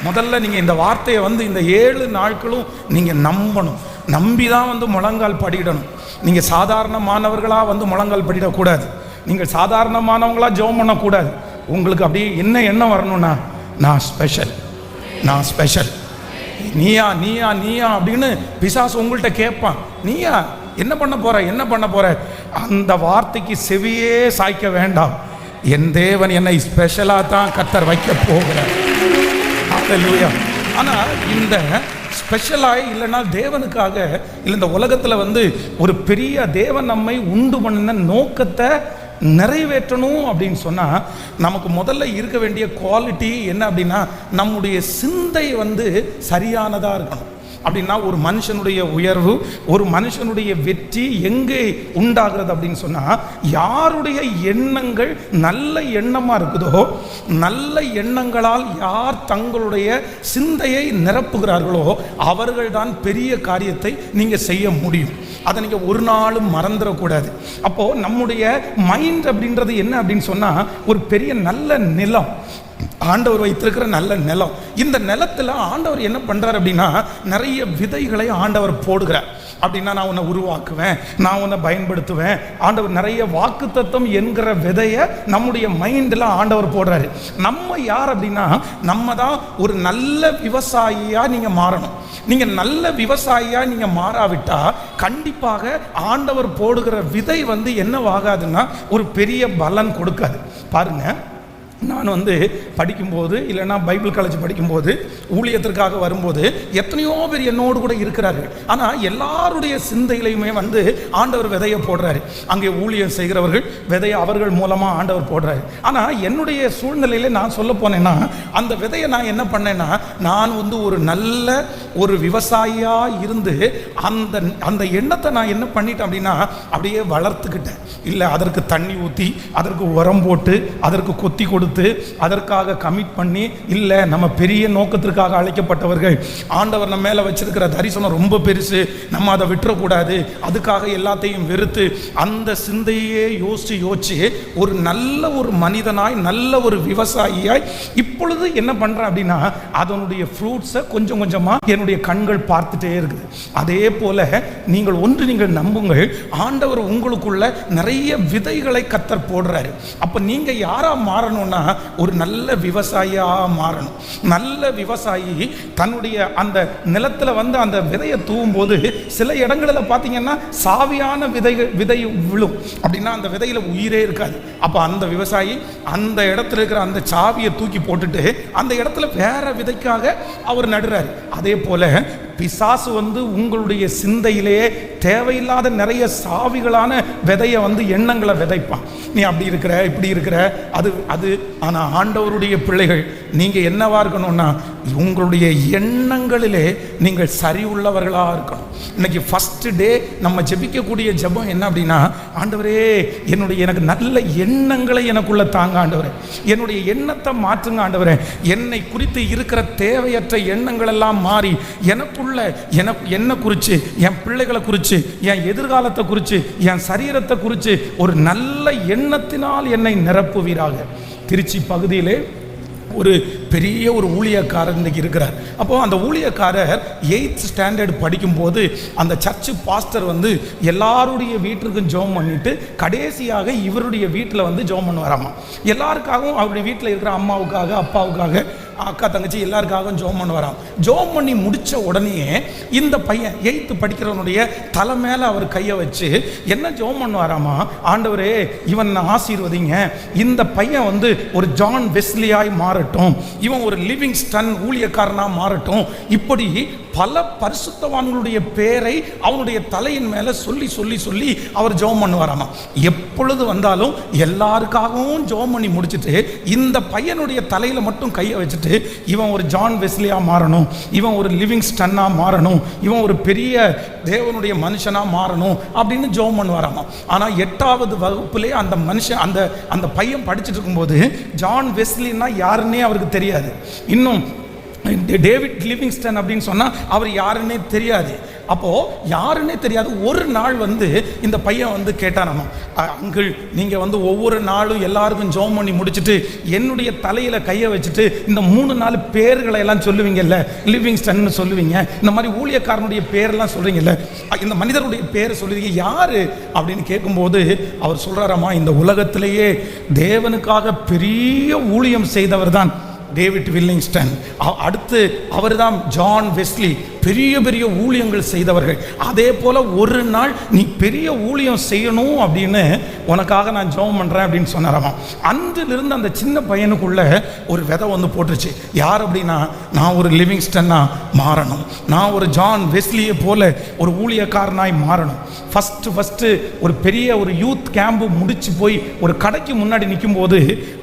முதல்ல நீங்கள் இந்த வார்த்தையை வந்து இந்த 7 நாட்களும் நீங்கள் நம்பணும். நம்பி தான் வந்து முழங்கால் படிடணும். நீங்கள் சாதாரணமானவர்களாக வந்து முழங்கால் படிடக்கூடாது. நீங்கள் சாதாரணமானவங்களாக ஜெபம் பண்ணக்கூடாது. உங்களுக்கு அப்படியே என்ன எண்ணம் வரணும்னா, நான் ஸ்பெஷல், நான் ஸ்பெஷல், நீயா நீயா நீயா அப்படின்னு பிசாசு உங்கள்கிட்ட கேட்பான். நீயா என்ன பண்ண போற? அந்த வார்த்தைக்கு செவியே சாய்க்க வேண்டாம். என் தேவன் என்னை ஸ்பெஷலாக தான் கர்த்தர் வைக்க போகிறார். ஹல்லேலூயா. ஆனால் இந்த ஸ்பெஷலாக இல்லைன்னா தேவனுக்காக இல்லை, இந்த உலகத்தில் வந்து ஒரு பெரிய தேவன் நம்மை உண்டு பண்ணின நோக்கத்தை நிறைவேற்றணும் அப்படின்னு சொன்னால், நமக்கு முதல்ல இருக்க வேண்டிய குவாலிட்டி என்ன அப்படின்னா, நம்முடைய சிந்தை வந்து சரியானதாக இருக்கணும். அப்படின்னா ஒரு மனுஷனுடைய உயர்வு, ஒரு மனுஷனுடைய வெற்றி எங்கே உண்டாகிறது அப்படின்னு சொன்னால், யாருடைய எண்ணங்கள் நல்ல எண்ணமாக இருக்குதோ, நல்ல எண்ணங்களால் யார் தங்களுடைய சிந்தையை நிரப்புகிறார்களோ அவர்கள்தான் பெரிய காரியத்தை நீங்கள் செய்ய முடியும். அதை நீங்கள் ஒரு நாளும் மறந்துடக்கூடாது. அப்போது நம்முடைய மைண்ட் அப்படின்றது என்ன அப்படின்னு சொன்னால், ஒரு பெரிய நல்ல நிலம், ஆண்டவர் வைத்திருக்கிற நல்ல நிலம். இந்த நிலத்தில் ஆண்டவர் என்ன பண்ணுறார் அப்படின்னா, நிறைய விதைகளை ஆண்டவர் போடுகிறார். அப்படின்னா நான் உன்னை உருவாக்குவேன், நான் உன்னை பயன்படுத்துவேன். ஆண்டவர் நிறைய வாக்குத்தத்தம் என்கிற விதையை நம்முடைய மைண்டில் ஆண்டவர் போடுறாரு. நம்ம யார் அப்படின்னா, நம்ம தான் ஒரு நல்ல விவசாயியாக நீங்கள் மாறணும். நீங்கள் நல்ல விவசாயியாக நீங்கள் மாறாவிட்டால் கண்டிப்பாக ஆண்டவர் போடுகிற விதை வந்து என்னவாகாதுன்னா ஒரு பெரிய பலன் கொடுக்காது. பாருங்கள், நான் வந்து படிக்கும்போது, இல்லைன்னா பைபிள் காலேஜ் படிக்கும்போது, ஊழியத்திற்காக வரும்போது எத்தனையோ பேர் என்னோடு கூட இருக்கிறார்கள். ஆனால் எல்லாருடைய சிந்தையிலையுமே வந்து ஆண்டவர் விதையை போடுறாரு. அங்கே ஊழியம் செய்கிறவர்கள் விதையை அவர்கள் மூலமாக ஆண்டவர் போடுறாரு. ஆனால் என்னுடைய சூழ்நிலையில் நான் சொல்ல போனேன்னா, அந்த விதையை நான் என்ன பண்ணேன்னா, நான் வந்து ஒரு நல்ல ஒரு விவசாயியாக இருந்து அந்த எண்ணத்தை நான் என்ன பண்ணிட்டேன் அப்படின்னா அப்படியே வளர்த்துக்கிட்டேன். இல்லை அதற்கு தண்ணி ஊற்றி, அதற்கு உரம் போட்டு, அதற்கு கொத்தி கொடுத்து, அதற்காக கமிட் பண்ணி, இல்லை நம்ம பெரிய நோக்கத்திற்காக அழைக்கப்பட்டவர்கள், ஆண்டவர் நம்ம மேலே வச்சிருக்கிற தரிசனம் ரொம்ப பெருசு, நம்ம அதை விட்டுறக்கூடாது, அதுக்காக எல்லாத்தையும் வெறுத்து அந்த சிந்தையே யோசிச்சு ஒரு நல்ல ஒரு மனிதனாய், நல்ல ஒரு விவசாயியாய் இப்பொழுது என்ன பண்ணுறேன் அப்படின்னா, அதனுடைய ஃப்ரூட்ஸை கொஞ்சம் கொஞ்சமாக என்னுடைய கண்கள் பார்த்துட்டே இருக்குது. அதே போல நீங்கள் நம்புங்கள், ஆண்டவர் உங்களுக்குள்ள நிறைய விதைகளை கர்த்தர் போடுறாரு. அப்ப நீங்க யாரா மாறணும்னா ஒரு நல்ல விவசாயியா மாறணும். நல்ல விவசாயி தன்னுடைய அந்த நிலத்துல அந்த விதையை தூவும் போது சில இடங்களில் பார்த்தீங்கன்னா சாவியான விதை விழும். அப்படின்னா அந்த விதையில உயிரே இருக்காது. அப்ப அந்த விவசாயி அந்த இடத்துல இருக்கிற அந்த சாவியை தூக்கி போட்டுட்டு அந்த இடத்துல வேற விதைக்காக அவர் நடுறாரு. அதே போல பிசாசு உங்களுடைய சிந்தையிலேயே தேவையில்லாத நிறைய சாவிகளான விதையை எண்ணங்களை விதைப்பான். நீ அப்படி இருக்கிற, இப்படி இருக்கிற, அது ஆனா ஆண்டவருடைய பிள்ளைகள் நீங்க என்னவா இருக்கணும்னா உங்களுடைய எண்ணங்களிலே நீங்கள் சரி உள்ளவர்களா இருக்கணும். இன்னைக்கு ஃபர்ஸ்ட் டே நம்ம ஜெபிக்கக்கூடிய ஜெபம் என்ன அப்படின்னா, ஆண்டவரே எனக்கு நல்ல எண்ணங்களை எனக்குள்ள தாங்க ஆண்டவரே, என்னுடைய எண்ணத்தை மாற்றுங்க ஆண்டவரே, என்னை குறித்து இருக்கிற தேவையற்ற எண்ணங்கள் எல்லாம் மாறி எனக்குள்ள என்ன குறித்து, என் பிள்ளைகளை குறித்து, என் எதிர்காலத்தை குறித்து, என் சரீரத்தை குறித்து ஒரு நல்ல எண்ணத்தினால் என்னை நிரப்புவீராக. திருச்சி பகுதியிலே ஒரு பெரிய ஒரு ஊழியக்காரர் இன்னைக்கு இருக்கிறார். அப்போ அந்த ஊழியக்காரர் 8th ஸ்டாண்டர்ட் படிக்கும்போது அந்த சர்ச்சு பாஸ்டர் எல்லாருடைய வீட்டுக்கும் ஜெபம் பண்ணிட்டு கடைசியாக இவருடைய வீட்டில் ஜெபம் பண்ணுவாராமா. எல்லாருக்காகவும் அவருடைய வீட்டில் இருக்கிற அம்மாவுக்காக, அப்பாவுக்காக, அக்கா, தங்கச்சி எல்லாருக்காகவும் ஜெபம் பண்ணுவாராம். ஜெபம் பண்ணி முடித்த உடனே இந்த பையன் 8th படிக்கிறவனுடைய தலை மேலே அவர் கையை வச்சு என்ன ஜெபம் பண்ணுவாராமா, ஆண்டவரே இவன் ஆசீர்வதிங்க, இந்த பையன் ஒரு ஜான் வெஸ்லியாய் மாறட்டும், இவன் ஒரு லிவிங்ஸ்டன் ஊழியக்காரனா மாறட்டும். இப்படி பல பரிசுத்தவான்களுடைய பேரை அவனுடைய தலையின் மேல சொல்லி சொல்லி சொல்லி அவர் ஜெபம் பண்ணுவாராமா. எப்பொழுது வந்தாலும் எல்லாருக்காகவும் ஜெபம் பண்ணி முடிச்சுட்டு இந்த பையனுடைய தலையில மட்டும் கையை வச்சுட்டு இவன் ஒரு ஜான் வெஸ்லியா மாறணும், இவன் ஒரு லிவிங்ஸ்டன்னா மாறணும், இவன் ஒரு பெரிய தேவனுடைய மனுஷனா மாறணும் அப்படின்னு ஜெபம் பண்ணுவாராமா. ஆனா 8வது வகுப்புலே அந்த மனுஷன் அந்த பையன் படிச்சுட்டு இருக்கும்போது ஜான் வெஸ்லின்னா யாருன்னே அவருக்கு தெரியாது. இன்னும் டேவிட் லிவிங்ஸ்டன் அப்படின்னு சொன்னா அவர் யாருன்னே தெரியாது. அப்போ யாருன்னே தெரியாது. ஒரு நாள் இந்த பையன் கேட்டாராமா, அங்கிள் நீங்க ஒவ்வொரு நாளும் எல்லாருக்கும் ஜெபம் பண்ணி முடிச்சுட்டு என்னுடைய தலையில கையை வச்சுட்டு இந்த 3-4 பேர்களை எல்லாம் சொல்லுவீங்கல்ல, லிவிங்ஸ்டன் சொல்லுவீங்க, இந்த மாதிரி ஊழியக்காரனுடைய பேரெல்லாம் சொல்றீங்கல்ல, இந்த மனிதருடைய பேரை சொல்லுவீங்க, யாரு அப்படின்னு கேட்கும்போது அவர் சொல்றாராமா, இந்த உலகத்திலேயே தேவனுக்காக பெரிய ஊழியம் செய்தவர் தான் டேவிட் வில்லிங்ஸ்டன், அடுத்து அவர் தான் ஜான் வெஸ்லி, பெரிய பெரிய ஊழியங்கள் செய்தவர்கள். அதே போல ஒரு நாள் நீ பெரிய ஊழியம் செய்யணும் அப்படின்னு உனக்காக நான் ஜெபம் பண்றேன் அப்படின்னு சொன்னாராமா. அன்றிலிருந்து அந்த சின்ன பையனுக்குள்ள ஒரு விதை போட்டுருச்சு. யார் அப்படின்னா, நான் ஒரு லிவிங்ஸ்டன்னா மாறணும், நான் ஒரு ஜான் வெஸ்லியை போல ஒரு ஊழியக்காரனாய் மாறணும். ஃபர்ஸ்ட் ஒரு பெரிய ஒரு யூத் கேம்பு முடிச்சு போய் ஒரு கடைக்கு முன்னாடி நிற்கும் போது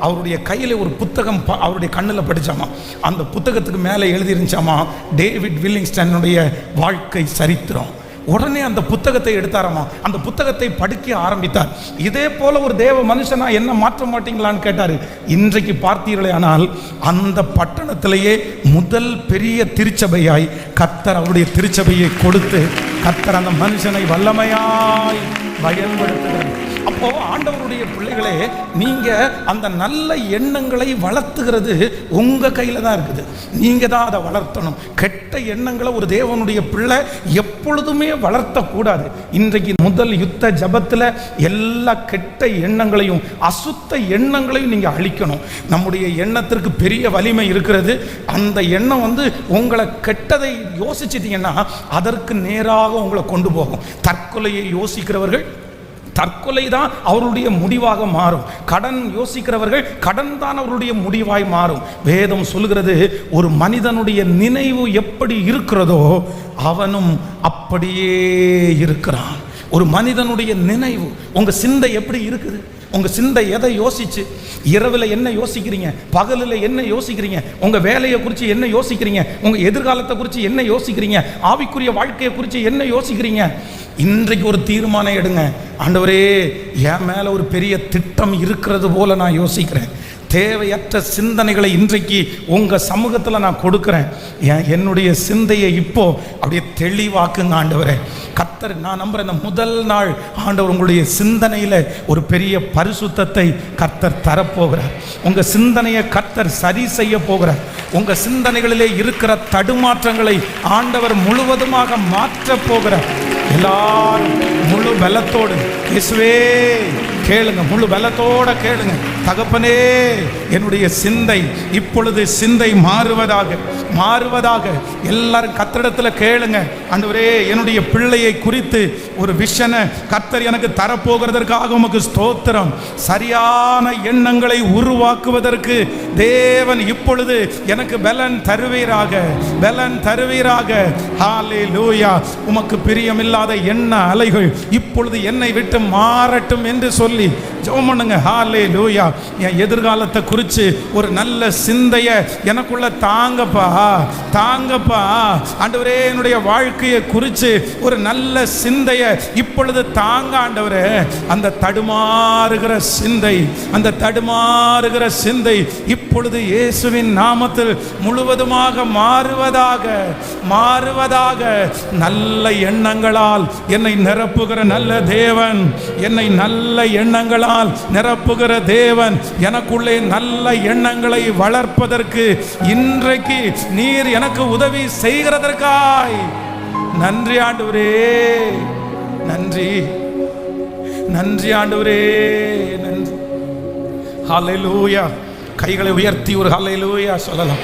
அவருடைய கையில் ஒரு புத்தகம் அவருடைய கண்ணில் படிச்சாமா. அந்த புத்தகத்துக்கு மேலே எழுதி இருந்துச்சாமா, டேவிட் வில்லிங்ஸ்டனுடைய வாழ்க்கை சரித்திரம். உடனே அந்த புத்தகத்தை எடுத்தாராமா, அந்த புத்தகத்தை படிக்க ஆரம்பித்தார். இதே போல ஒரு தேவ மனுஷனா என்ன மாற்ற மாட்டீங்களான்னு கேட்டாரு. இன்றைக்கு பார்த்தீர்களே ஆனால் அந்த பட்டணத்திலேயே முதல் பெரிய திருச்சபையாய் கர்த்தர் அவருடைய திருச்சபையை கொடுத்து கர்த்தர் அந்த மனுஷனை வல்லமையாய் பயன்படுத்துகிறார். அப்போ ஆண்டவருடைய பிள்ளைகளே, நீங்க அந்த நல்ல எண்ணங்களை வளர்த்துகிறது உங்க கையில தான் இருக்குது. நீங்க தான் அதை வளர்த்தணும். கெட்ட எண்ணங்களை ஒரு தேவனுடைய பிள்ளை எப்பொழுதுமே வளர்த்த கூடாது. இன்றைக்கு முதல் யுத்த ஜபத்துல எல்லா கெட்ட எண்ணங்களையும் அசுத்த எண்ணங்களையும் நீங்க அழிக்கணும். நம்முடைய எண்ணத்திற்கு பெரிய வலிமை இருக்கிறது. அந்த எண்ணம் உங்களை கெட்டதை யோசிச்சிட்டீங்கன்னா அதற்கு நேராக உங்களை கொண்டு போகும். தற்கொலையை யோசிக்கிறவர்கள் தற்கொலை தான் அவருடைய முடிவாக மாறும். கடன் யோசிக்கிறவர்கள் கடன் தான் அவருடைய முடிவாய் மாறும். வேதம் சொல்கிறது, ஒரு மனிதனுடைய நினைவு எப்படி இருக்கிறதோ அவனும் அப்படியே இருக்கிறான். ஒரு மனிதனுடைய நினைவு, உங்க சிந்தை எப்படி இருக்குது? உங்க சிந்தை எதை யோசிச்சு? இரவில் என்ன யோசிக்கிறீங்க? பகலில் என்ன யோசிக்கிறீங்க? உங்க வேலையை குறித்து என்ன யோசிக்கிறீங்க? உங்க எதிர்காலத்தை குறித்து என்ன யோசிக்கிறீங்க? ஆவிக்குரிய வாழ்க்கையை குறித்து என்ன யோசிக்கிறீங்க? இன்றைக்கு ஒரு தீர்மானம் எடுங்க. ஆண்டவரே, என் மேல ஒரு பெரிய திட்டம் இருக்கிறது போல நான் யோசிக்கிறேன். தேவையற்ற சிந்தனைகளை இன்றைக்கு உங்க சமூகத்தில் நான் கொடுக்கிறேன். என்னுடைய சிந்தையை இப்போ அப்படியே தெளிவாக்குங்க ஆண்டவரே. கர்த்தர், நான் நம்புறேன், இந்த முதல் நாள் ஆண்டவர் உங்களுடைய சிந்தனையில ஒரு பெரிய பரிசுத்தத்தை கர்த்தர் தரப்போகிறார். உங்க சிந்தனையை கர்த்தர் சரி செய்ய போகிறார். உங்க சிந்தனைகளிலே இருக்கிற தடுமாற்றங்களை ஆண்டவர் முழுவதுமாக மாற்ற போகிறார். எல்லாரும் முழு பலத்தோடு இயேசுவே கேளுங்க, முழு பலத்தோட கேளுங்க. தகப்பனே, என்னுடைய சிந்தை இப்பொழுது சிந்தை மாறுவதாக மாறுவதாக. எல்லாரும் கர்த்தரிடத்தில் கேளுங்க. ஆண்டவரே, என்னுடைய பிள்ளையை குறித்து ஒரு விஷனை கர்த்தர் எனக்கு தரப்போகிறதற்காக உமக்கு ஸ்தோத்திரம். சரியான எண்ணங்களை உருவாக்குவதற்கு தேவன் இப்பொழுது எனக்கு பலன் தருவீராக, பலன் தருவீராக. ஹல்லேலூயா. உமக்கு பிரியமில்லாத எண்ண அலைகள் இப்பொழுது என்னை விட்டு மாறட்டும் என்று சொல்லி ஜெபம் பண்ணுங்க. ஹல்லேலூயா. என் எதிர்காலத்தை குறித்து ஒரு நல்ல சிந்தையை எனக்குள்ள தாங்கப்பா, தாங்கப்பா. ஆண்டவரே, என்னுடைய வாழ்க்கையை குறித்து ஒரு நல்ல சிந்தையை இப்பொழுது தாங்க ஆண்டவரே. அந்த தடுமாறுகிற சிந்தை, அந்த தடுமாறுகிற சிந்தை இப்பொழுது இயேசுவின் நாமத்தில் முழுவதுமாக மாறுவதாக, மாறுவதாக. நல்ல எண்ணங்களால் என்னை நிரப்புகிற நல்ல தேவன், என்னை நல்ல எண்ணங்களால் நிரப்புகிற தேவன், எனக்குள்ளே நல்ல எண்ணங்களை வளர்ப்பதற்கு இன்றைக்கு நீர் எனக்கு உதவி செய்கிறதற்காய் நன்றி ஆண்டவரே. நன்றி, நன்றி ஆண்டவரே, நன்றி. ஹல்லேலூயா. கைகளை உயர்த்தி ஒரு ஹல்லேலூயா சொல்லலாம்.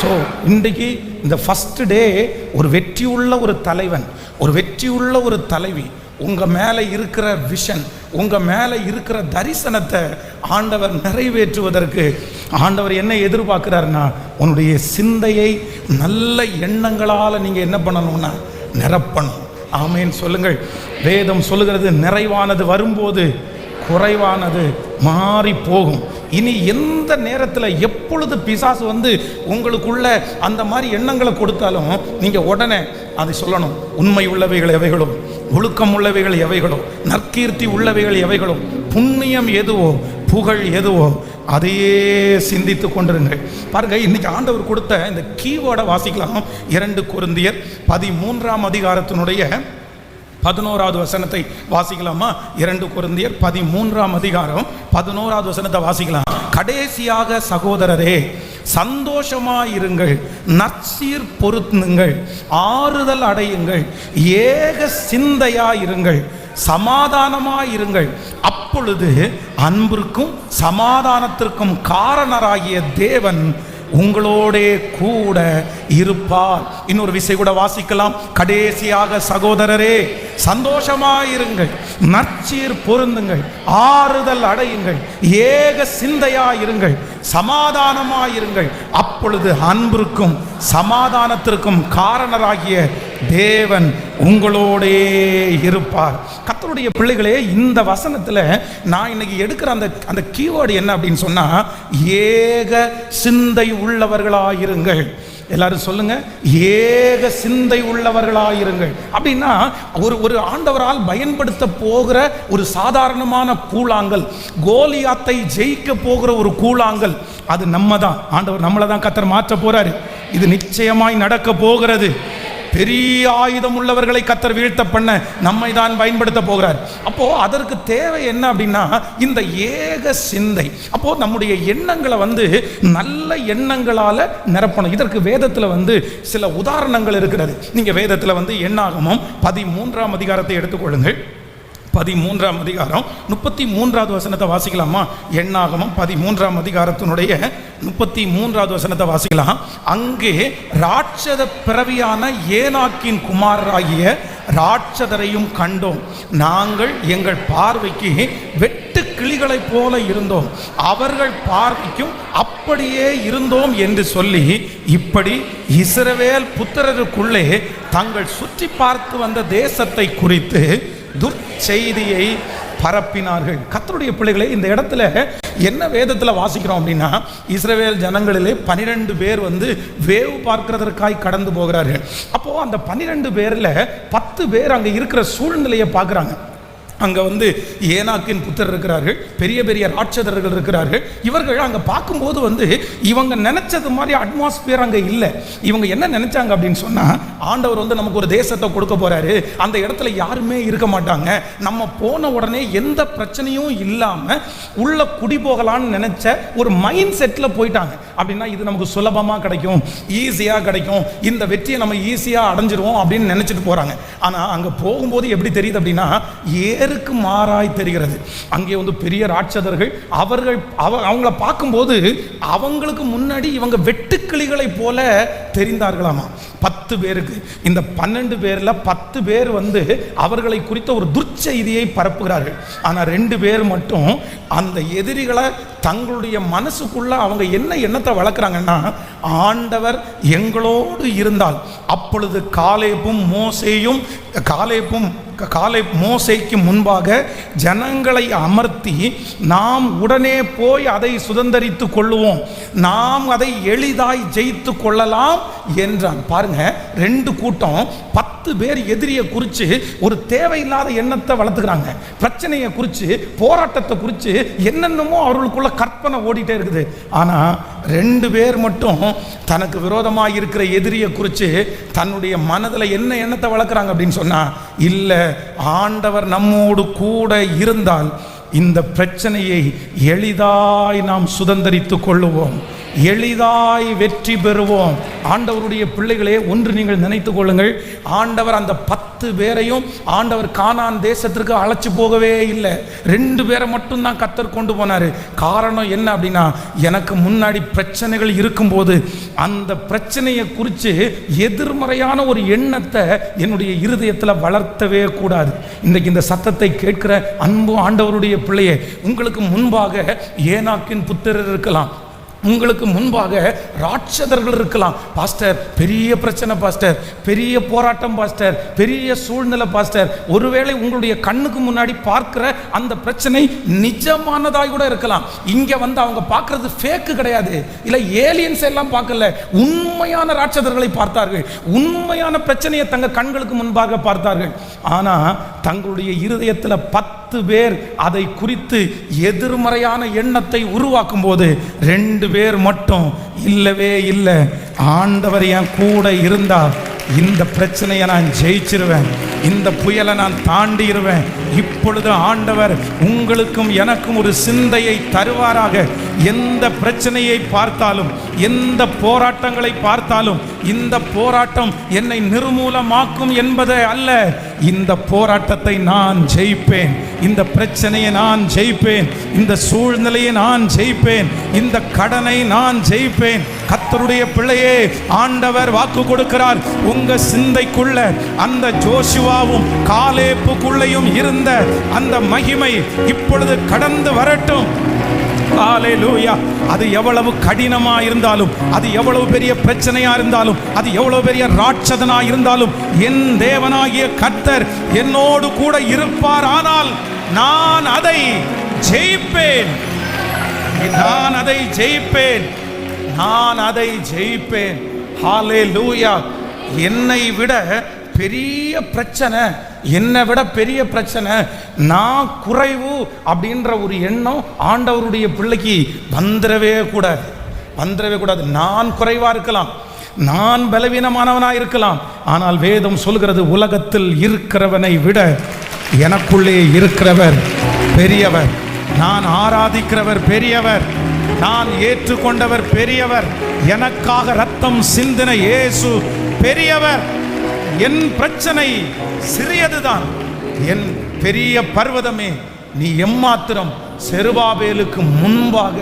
ஸோ இன்றைக்கு இந்த ஃபர்ஸ்ட் டே ஒரு வெற்றியுள்ள ஒரு தலைவன், ஒரு வெற்றியுள்ள ஒரு தலைவி, உங்கள் மேலே இருக்கிற விஷன், உங்கள் மேலே இருக்கிற தரிசனத்தை ஆண்டவர் நிறைவேற்றுவதற்கு ஆண்டவர் என்ன எதிர்பார்க்கிறாருன்னா, உன்னுடைய சிந்தையை நல்ல எண்ணங்களால் நீங்கள் என்ன பண்ணணும்னா நிரப்பணும். ஆமேன் சொல்லுங்கள். வேதம் சொல்லுகிறது, நிறைவானது வரும்போது குறைவானது மாறி போகும். இனி எந்த நேரத்தில் எப்பொழுது பிசாசு வந்து உங்களுக்குள்ள அந்த மாதிரி எண்ணங்களை கொடுத்தாலும் நீங்கள் உடனே அதை சொல்லணும். உண்மை உள்ளவைகள் எவைகளோ, ஒழுக்கம் உள்ளவைகள் எவைகளோ, நற்கீர்த்தி உள்ளவைகள் எவைகளோ, புண்ணியம் எதுவோ, புகழ் எதுவோ, அதையே சிந்தித்து கொண்டிருங்கள். பாருங்க, இன்னைக்கு ஆண்டவர் கொடுத்த இந்த கீவேர்டை வாசிக்கலாம். 2 கொரிந்தியர் 13ஆம் அதிகாரத்தினுடைய 11வது வசனத்தை வாசிக்கலாமா? 2 கொரிந்தியர் 13ஆம் அதிகாரம் 11வது வசனத்தை வாசிக்கலாம். கடைசியாக சகோதரரே, சந்தோஷமாயிருங்கள், நற்சீர் பொருந்துங்கள், ஆறுதல் அடையுங்கள், ஏக சிந்தையாயிருங்கள், சமாதானமாயிருங்கள். அப்பொழுது அன்பிற்கும் சமாதானத்திற்கும் காரணராகிய தேவன் உங்களோடே கூட இருப்பார். இன்னொரு விஷயம் கூட வாசிக்கலாம். கடைசியாக சகோதரரே, சந்தோஷமாயிருங்கள், நற்சீர் பொருந்துங்கள், ஆறுதல் அடையுங்கள், ஏக சிந்தையாயிருங்கள், சமாதானமாயிருங்கள். அப்பொழுது அன்பிற்கும் சமாதானத்திற்கும் காரணராகிய தேவன் உங்களோடே இருப்பார். கர்த்தருடைய பிள்ளைகளே, இந்த வசனத்தில் நான் இன்னைக்கு எடுக்கிற அந்த கீவேர்டு என்ன அப்படின்னு சொன்னா, ஏக சிந்தை உள்ளவர்களாயிருங்கள். எல்லாரும் சொல்லுங்க, ஏக சிந்தை உள்ளவர்களாயிருங்கள். அப்படின்னா ஒரு ஆண்டவரால் பயன்படுத்த போகிற ஒரு சாதாரணமான கூழாங்கல், கோலியாத்தை ஜெயிக்க போகிற ஒரு கூழாங்கல், அது நம்ம தான். ஆண்டவர் நம்மளை தான் கர்த்தர் மாற்ற போறாரு. இது நிச்சயமாய் நடக்க போகிறது. பெரிய ஆயுதம் உள்ளவர்களை கர்த்தர் வீழ்த்த பண்ண நம்மை தான் பயன்படுத்த போகிறார். அப்போ அதற்கு தேவை என்ன அப்படின்னா, இந்த ஏக சிந்தை. அப்போ நம்முடைய எண்ணங்களை நல்ல எண்ணங்களால நிரப்பணும். இதற்கு வேதத்தில் சில உதாரணங்கள் இருக்கிறது. நீங்க வேதத்தில் எண்ணாகமம் 13ஆம் அதிகாரத்தை எடுத்துக்கொள்ளுங்கள். 13ஆம் அதிகாரம் 33வது வசனத்தை வாசிக்கலாமா? எண்ணாகமம் 13ஆம் அதிகாரத்தினுடைய 33வது வசனத்தை வாசிக்கலாம். அங்கே ராட்சத பிறவியான ஏனாக்கின் குமாரராகிய ராட்சதரையும் கண்டோம். நாங்கள் எங்கள் பார்வைக்கு வெட்டு கிளிகளைப் போல இருந்தோம், அவர்கள் பார்வைக்கும் அப்படியே இருந்தோம் என்று சொல்லி, இப்படி இஸ்ரவேல் புத்திரருக்குள்ளே தங்கள் சுற்றி பார்த்து வந்த தேசத்தை குறித்து துர்ச்செய்தியை பரப்பினார்கள். கர்த்தருடைய பிள்ளைகளே, இந்த இடத்துல என்ன வேதத்தில் வாசிக்கிறோம் அப்படின்னா, இஸ்ரவேல் ஜனங்களிலே 12 பேர் வேவு பார்க்கிறதற்காய் கடந்து போகிறார்கள். அப்போ அந்த 12 பேர்ல 10 பேர் அங்கே இருக்கிற சூழ்நிலையை பார்க்குறாங்க. அங்கே வந்து ஏனாக்கின் புத்தர் இருக்கிறார்கள், பெரிய பெரிய ராட்சதர்கள் இருக்கிறார்கள். இவர்கள் அங்கே பார்க்கும்போது வந்து இவங்க நினச்சது மாதிரி அட்மாஸ்பியர் அங்கே இல்லை. இவங்க என்ன நினச்சாங்க அப்படின்னு சொன்னால், ஆண்டவர் வந்து நமக்கு ஒரு தேசத்தை கொடுக்க போகிறாரு, அந்த இடத்துல யாருமே இருக்க மாட்டாங்க, நம்ம போன உடனே எந்த பிரச்சனையும் இல்லாமல் உள்ள குடி போகலான்னு நினச்ச ஒரு மைண்ட் செட்டில் போயிட்டாங்க. அப்படின்னா இது நமக்கு சுலபமாக கிடைக்கும், ஈஸியாக கிடைக்கும், இந்த வெற்றியை நம்ம ஈஸியாக அடைஞ்சிருவோம் அப்படின்னு நினச்சிட்டு போகிறாங்க. ஆனால் அங்கே போகும்போது எப்படி தெரியுது அப்படின்னா, ஏருக்கு மாறாய் தெரிகிறது. அங்கே வந்து பெரிய ராட்சதர்கள், அவங்கள பார்க்கும்போது அவங்களுக்கு முன்னாடி இவங்க வெட்டுக்கிளிகளை போல தெரிந்தார்களாமா. 10 பேருக்கு, இந்த 12 பேர்ல 10 பேர் வந்து அவர்களை குறித்த ஒரு துர்ச்செய்தியை பரப்புகிறார்கள். ஆனால் 2 பேர் மட்டும் அந்த எதிரிகளை தங்களுடைய மனசுக்குள்ள அவங்க என்ன எண்ணத்தை வளர்க்குறாங்கன்னா, ஆண்டவர் எங்களோடு இருந்தால் அப்பொழுது காலேப் மோசேக்கு முன்பாக ஜனங்களை அமர்த்தி நாம் உடனே போய் அதை சுதந்தரித்து கொள்ளுவோம், நாம் அதை எளிதாய் ஜெயித்து கொள்ளலாம் என்றான். பாருங்க, 2 கூட்டம் 10 பேர் எதிரியை குறித்து ஒரு தேவையில்லாத எண்ணத்தை வளர்த்துக்கிறாங்க. பிரச்சனையை குறித்து, போராட்டத்தை குறித்து என்னென்னமோ அவர்களுக்குள்ள கற்பனை ஓடிட்டே இருக்குது. ஆனால் 2 பேர் மட்டும் தனக்கு விரோதமாக இருக்கிற எதிரியை குறித்து தன்னுடைய மனதில் என்ன எண்ணத்தை வளர்க்குறாங்க அப்படின்னு சொன்னால், இல்லை, ஆண்டவர் நம்மோடு கூட இருந்தால் இந்த பிரச்சனையை எளிதாய் நாம் சுதந்தரித்து கொள்ளுவோம், எளிதாய் வெற்றி பெறுவோம். ஆண்டவருடைய பிள்ளைகளே, ஒன்று நீங்கள் நினைத்து கொள்ளுங்கள், ஆண்டவர் அந்த 10 பேரையும் ஆண்டவர் கானான் தேசத்திற்கு அழைச்சி போகவே இல்லை. 2 பேரை மட்டும்தான் கர்த்தர் கொண்டு போனார். காரணம் என்ன அப்படின்னா, எனக்கு முன்னாடி பிரச்சனைகள் இருக்கும்போது அந்த பிரச்சனையை குறித்து எதிர்மறையான ஒரு எண்ணத்தை என்னுடைய இருதயத்தில் வளர்த்தவே கூடாது. இன்றைக்கு இந்த சத்தத்தை கேட்கிற அன்பு ஆண்டவருடைய பிள்ளையே, உங்களுக்கு முன்பாக ஏனாக்கின் புத்திரர் இருக்கலாம், உங்களுக்கு முன்பாக ராட்சதர்கள் இருக்கலாம். பாஸ்டர், பெரிய பிரச்சனை பாஸ்டர், பெரிய போராட்டம் பாஸ்டர், பெரிய சூழ்நிலை பாஸ்டர். ஒருவேளை உங்களுடைய கண்ணுக்கு முன்னாடி பார்க்கிற அந்த பிரச்சனை நிஜமானதாக கூட இருக்கலாம். இங்கே வந்து அவங்க பார்க்கறது ஃபேக்கு கிடையாது, இல்லை ஏலியன்ஸ் எல்லாம் பார்க்கல, உண்மையான ராட்சதர்களை பார்த்தார்கள், உண்மையான பிரச்சனையை தங்கள் கண்களுக்கு முன்பாக பார்த்தார்கள். ஆனால் தங்களுடைய இருதயத்தில் 10 பேர் அதை குறித்து எதிர்மறையான எண்ணத்தை உருவாக்கும் போது 2 பேர் மட்டும் இல்லவே இல்லை, ஆண்டவர் என் கூட இருந்தா இந்த பிரச்சனையை நான் ஜெயிச்சிருவேன், இந்த புயலை நான் தாண்டிடுவேன். இப்பொழுது ஆண்டவர் உங்களுக்கும் எனக்கும் ஒரு சிந்தையை தருவாராக. எந்த பிரச்சனையை பார்த்தாலும், எந்த போராட்டங்களை பார்த்தாலும், இந்த போராட்டம் என்னை நிர்மூலமாக்கும் என்பதை அல்ல, இந்த போராட்டத்தை நான் ஜெயிப்பேன், இந்த பிரச்சனையை நான் ஜெயிப்பேன், இந்த சூழ்நிலையை நான் ஜெயிப்பேன், இந்த கடனை நான் ஜெயிப்பேன். கர்த்தருடைய பிள்ளையே, ஆண்டவர் வாக்கு கொடுக்கிறார், உங்க சிந்தைக்குள்ள அந்த ஜோஷுவாவும் காலேப்புக்குள்ளையும் இருந்த அந்த மகிமை இப்பொழுது கடந்து வரட்டும். ஹல்லேலூயா. அது எவ்வளவு கடினமா இருந்தாலும், அது எவ்வளவு பெரிய பிரச்சனையா இருந்தாலும், அது எவ்வளவு பெரிய ராட்சதனா இருந்தாலும், என் தேவனாகிய கர்த்தர் என்னோடு கூட இருப்பார். ஆனால் நான் அதை ஜெயிப்பேன், நான் அதை ஜெயிப்பேன், நான் அதை ஜெயிப்பேன். ஹல்லேலூயா. என்னை விட பெரிய பிரச்சனை, என்னை விட பெரிய பிரச்சனை, நான் குறைவு அப்படின்ற ஒரு எண்ணம் ஆண்டவருடைய பிள்ளைக்கு வந்துடவே கூடாது, வந்துடவே கூடாது. நான் குறைவா இருக்கலாம், நான் பலவீனமானவனாக இருக்கலாம், ஆனால் வேதம் சொல்கிறது, உலகத்தில் இருக்கிறவனை விட எனக்குள்ளே இருக்கிறவர் பெரியவர், நான் ஆராதிக்கிறவர் பெரியவர், நான் ஏற்றுக்கொண்டவர் பெரியவர், எனக்காக ரத்தம் சிந்தின இயேசு பெரியவர். என் பிரச்சனை சிறியதுதான், என் பெரிய பர்வதமே நீ எம்மாத்திரம், செருபாபேலுக்கு முன்பாக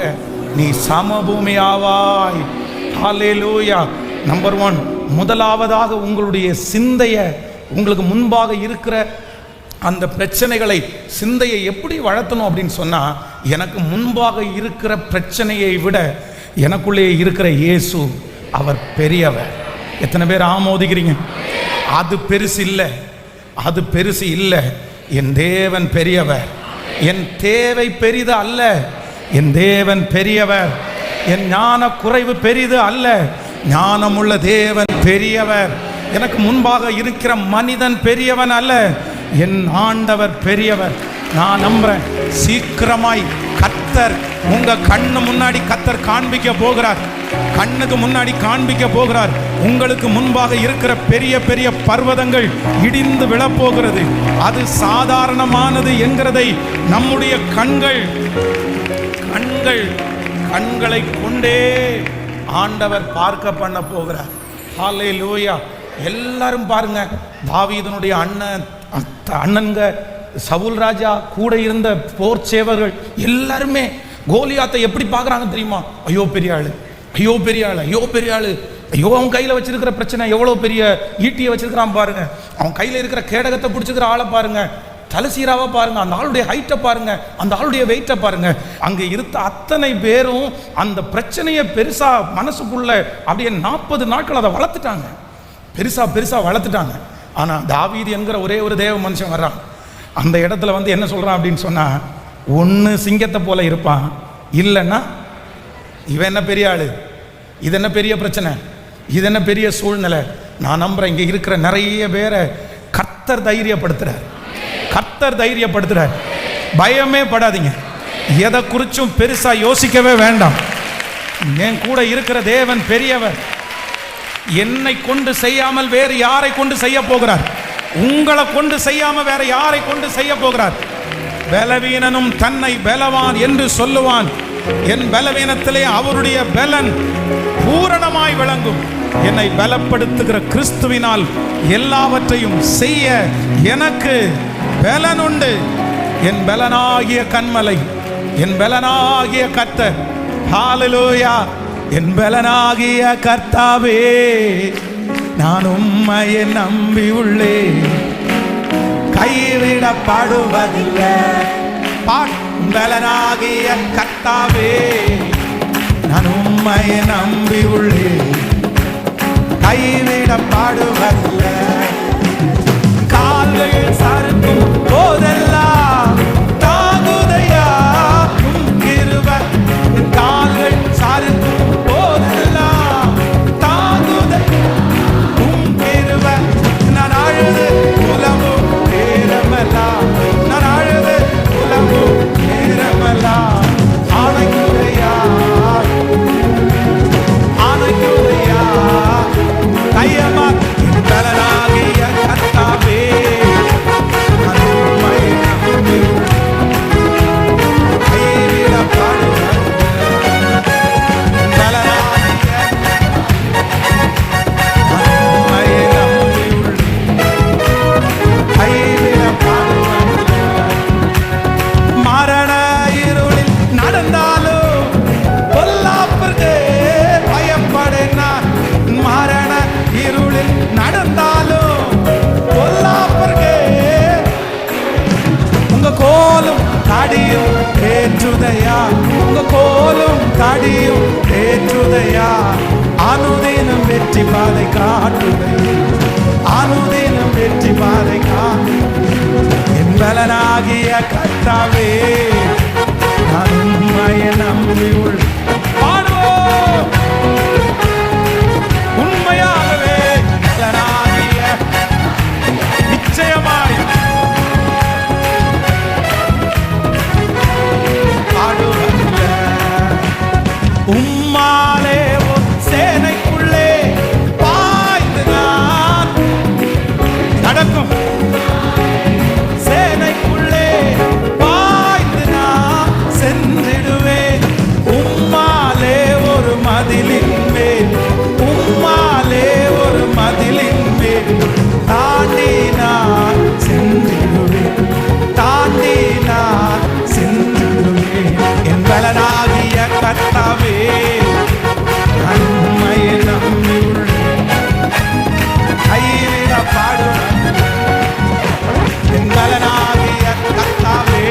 நீ சமபூமியாவாய். ஹல்லேலூயா. நம்பர் 1, முதலாவதாக உங்களுடைய சிந்தையை, உங்களுக்கு முன்பாக இருக்கிற அந்த பிரச்சனைகளை, சிந்தையை எப்படி வளர்த்தணும் அப்படின்னு சொன்னால், எனக்கு முன்பாக இருக்கிற பிரச்சனையை விட எனக்குள்ளே இருக்கிற இயேசு அவர் பெரியவர். எத்தனை பேர் ஆமோதிக்கிறீங்க? அது பெருசு இல்லை, அது பெருசு இல்லை. என் தேவன் பெரியவர், என் தேவை பெரிது அல்ல, என் தேவன் பெரியவர். என் ஞான குறைவு பெரிது அல்ல, ஞானமுள்ள தேவன் பெரியவர். எனக்கு முன்பாக இருக்கிற மனிதன் பெரியவன் அல்ல, என் ஆண்டவர் பெரியவர். நான் நம்புறேன், சீக்கிரமாய் கர்த்தர் உங்க கண்ணு முன்னாடி கர்த்தர் காண்பிக்க போகிறார். கண்ணுக்கு முன்னாடி காண்பிக்க போகிறார். உங்களுக்கு முன்பாக இருக்கிற பெரிய பெரிய பர்வதங்கள் இடிந்து விழப்போகிறது. அது சாதாரணமானது என்கிறதை நம்முடைய கண்களை கொண்டே ஆண்டவர் பார்க்க பண்ண போகிறார். ஹல்லேலூயா. எல்லாரும் பாருங்க, தாவீதனுடைய அண்ணன்க, சவுல் ராஜா, கூட இருந்த போர் சேவர்கள் எல்லாருமே கோலியாத்தை எப்படி பார்க்குறாங்க தெரியுமா? ஐயோ பெரிய ஆளு, ஐயோ பெரிய ஆளு, ஐயோ பெரிய ஆளு, ஐயோ அவன் கையில் வச்சிருக்கிற பிரச்சனை, எவ்வளோ பெரிய ஈட்டியை வச்சிருக்கிறான் பாருங்க, அவன் கையில் இருக்கிற கேடகத்தை பிடிச்சிருக்கிற ஆளை பாருங்க, தலசீராவை பாருங்க, அந்த ஆளுடைய ஹைட்டை பாருங்க, அந்த ஆளுடைய வெயிட்டை பாருங்க. அங்கே இருந்த அத்தனை பேரும் அந்த பிரச்சனையை பெருசா மனசுக்குள்ள அப்படியே 40 நாட்கள் அதை வளர்த்துட்டாங்க, பெருசா வளர்த்துட்டாங்க. ஆனா தாவீது என்கிற ஒரே ஒரு தேவ மனுஷன் வர்றான். அந்த இடத்துல வந்து என்ன சொல்றான் அப்படின்னு சொன்னா, ஒன்று சிங்கத்தை போல இருப்பான், இல்லைன்னா இவன் என்ன பெரிய ஆளு, இது என்ன பெரிய பிரச்சனை, இது என்ன பெரிய சூழ்நிலை. நான் நம்புறேன் இங்க இருக்கிற நிறைய பேரை கர்த்தர் தைரியப்படுத்துறார். கர்த்தர் தைரியப்படுத்துறார். பயமே படாதீங்க, எதை குறிச்சும் பெருசா யோசிக்கவே வேண்டாம். என் கூட இருக்கிற தேவன் பெரியவர். என்னை கொண்டு செய்யாமல் வேறு யாரை கொண்டு செய்ய போகிறார்? உங்களை கொண்டு செய்யாம வேற யாரை கொண்டு செய்ய போகிறார்? பலவீனனும் தன்னை பலவான் என்று சொல்லுவான். என் பலவீனத்திலே அவருடைய பலன் பூரணமாய் விளங்கும். என்னை பலப்படுத்துகிற கிறிஸ்துவினால் எல்லாவற்றையும் செய்ய எனக்கு பலன் உண்டு. என் பலனாகிய கன்மலை, என் பலனாகிய கர்த்தர். ஹல்லேலூயா. என் பலனாகிய கர்த்தாவே, நான் உம்மையை நம்பி உள்ளே, கைவிடப்படுவதில்லை. பலனாகிய கர்த்தாவே, நான் உம்மையை நம்பி உள்ளே, கைவிடப்படுவதில்லை. கால்கள் சறுக்கும் போதெல்லாம் தாங்குதையா உம் கிருபை. கால்கள் சறுக்கும் போதெல்லாம் தாங்குதையா உம் கிருபை. நான் அழுது உலவும் நேரமெல்லாம், நான் அழுது உலவும் நேரமெல்லாம் ஆணைக்குதையா, ஆணைக்குதையா. கையமா பலனாகிய கர்த்தாவே, நான் உம்மையை நம்பி கைவிடப்படுவதில்லை. பலனாகிய நான் உம்மையை நம்பி கைவிடப்படுவதில்லை. மரண இருளில் நடந்தாலும் பொல்லாப்பிற்கு பயப்படேனா. மரண இருளில் நடந்தாலும் பொல்லாப்பிற்கு உங்க கோலும் தடியும் ஏற்றுதையா, உங்க கோலும் தடியும் ஏற்றுதையா. அனுதினம் வெற்றி பாதை காட்டுதையா, அனுதினம் வெற்றி பாதை காட்டு. என் பலனாகிய கர்த்தாவே, நான் உம்மையை நம்பி பாடுவோம். உண்மையாகவே பலனாகிய நிச்சயமாய் பாடுவதில்லை. உம்மாலே ஒரு சேனைக்குள்ளே பாய்ந்து நான் நடக்கும், சேனைக்குள்ளே பாய்ந்து நான் சென்றிடுவேன். உம்மாலே ஒரு மதிலின் மேல், உம்மாலே ஒரு மதிலின் மேல் தாண்டி நான் சென்றிடுவேன், தாண்டி நான் சென்றிடுவேன். என் பலனாகிய கர்த்தாவே, நான் உம்மையை நம்பி உள்ளேன், கைவிடப்படுவதில்லை. என் பலனாகிய கர்த்தாவே,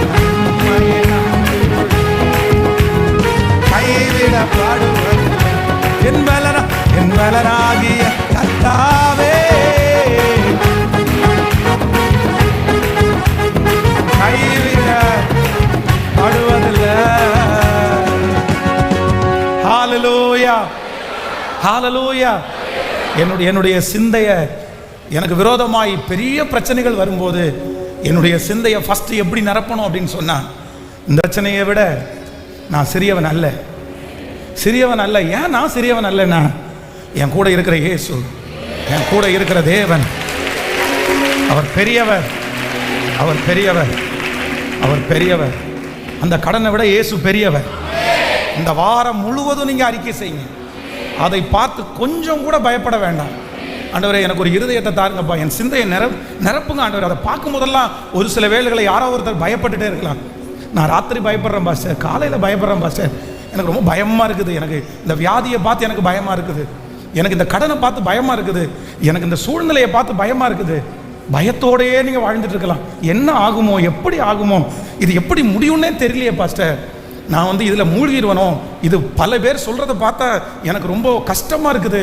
நான் உம்மையை நம்பி உள்ளேன், கைவிடப்படுவதில்லை. என் பலனாகிய கர்த்தாவே, கைவிடப்படுவதில்லை. ஹல்லேலூயா, ஹல்லேலூயா. என்னுடைய சிந்தையை எனக்கு விரோதமாய் பெரிய பிரச்சனைகள் வரும்போது என்னுடைய சிந்தையை ஃபர்ஸ்ட் எப்படி நிரப்பணும் அப்படின்னு சொன்னா, இந்த பிரச்சனையை விட நான் சிறியவன் அல்ல, சிறியவன் அல்ல. ஏன் நான் சிறியவன் அல்லனா, என் கூட இருக்கிற இயேசு, என் கூட இருக்கிற தேவன், அவர் பெரியவர், அவர் பெரியவர், அவர் பெரியவர். அந்த கடனை விட இயேசு பெரியவர். இந்த வாரம் முழுவதும் நீங்க அறிக்கை செய்யுங்க. அதை பார்த்து கொஞ்சம் கூட பயப்பட வேண்டாம். ஆண்டவரே, எனக்கு ஒரு இருதயத்தை தாருங்கப்பா, என் சிந்தையை நிரப்புங்க ஆண்டவரே. அதை பார்க்கும் போதெல்லாம் ஒரு சில வேளைகளை யாரோ ஒருத்தர் பயப்பட்டுட்டே இருக்கலாம். நான் ராத்திரி பயப்படுறேன் பாஸ்டர், காலையில் பயப்படுறேன் பாஸ்டர், எனக்கு ரொம்ப பயமாக இருக்குது, எனக்கு இந்த வியாதியை பார்த்து எனக்கு பயமாக இருக்குது, எனக்கு இந்த கடனை பார்த்து பயமாக இருக்குது, எனக்கு இந்த சூழ்நிலையை பார்த்து பயமாக இருக்குது. பயத்தோடையே நீங்கள் வாழ்ந்துட்டு இருக்கலாம். என்ன ஆகுமோ, எப்படி ஆகுமோ, இது எப்படி முடியும்னே தெரியலையே பாஸ்டர், நான் இதில் மூழ்கிடுவனோ, இது பல பேர் சொல்கிறத பார்த்தா எனக்கு ரொம்ப கஷ்டமாக இருக்குது,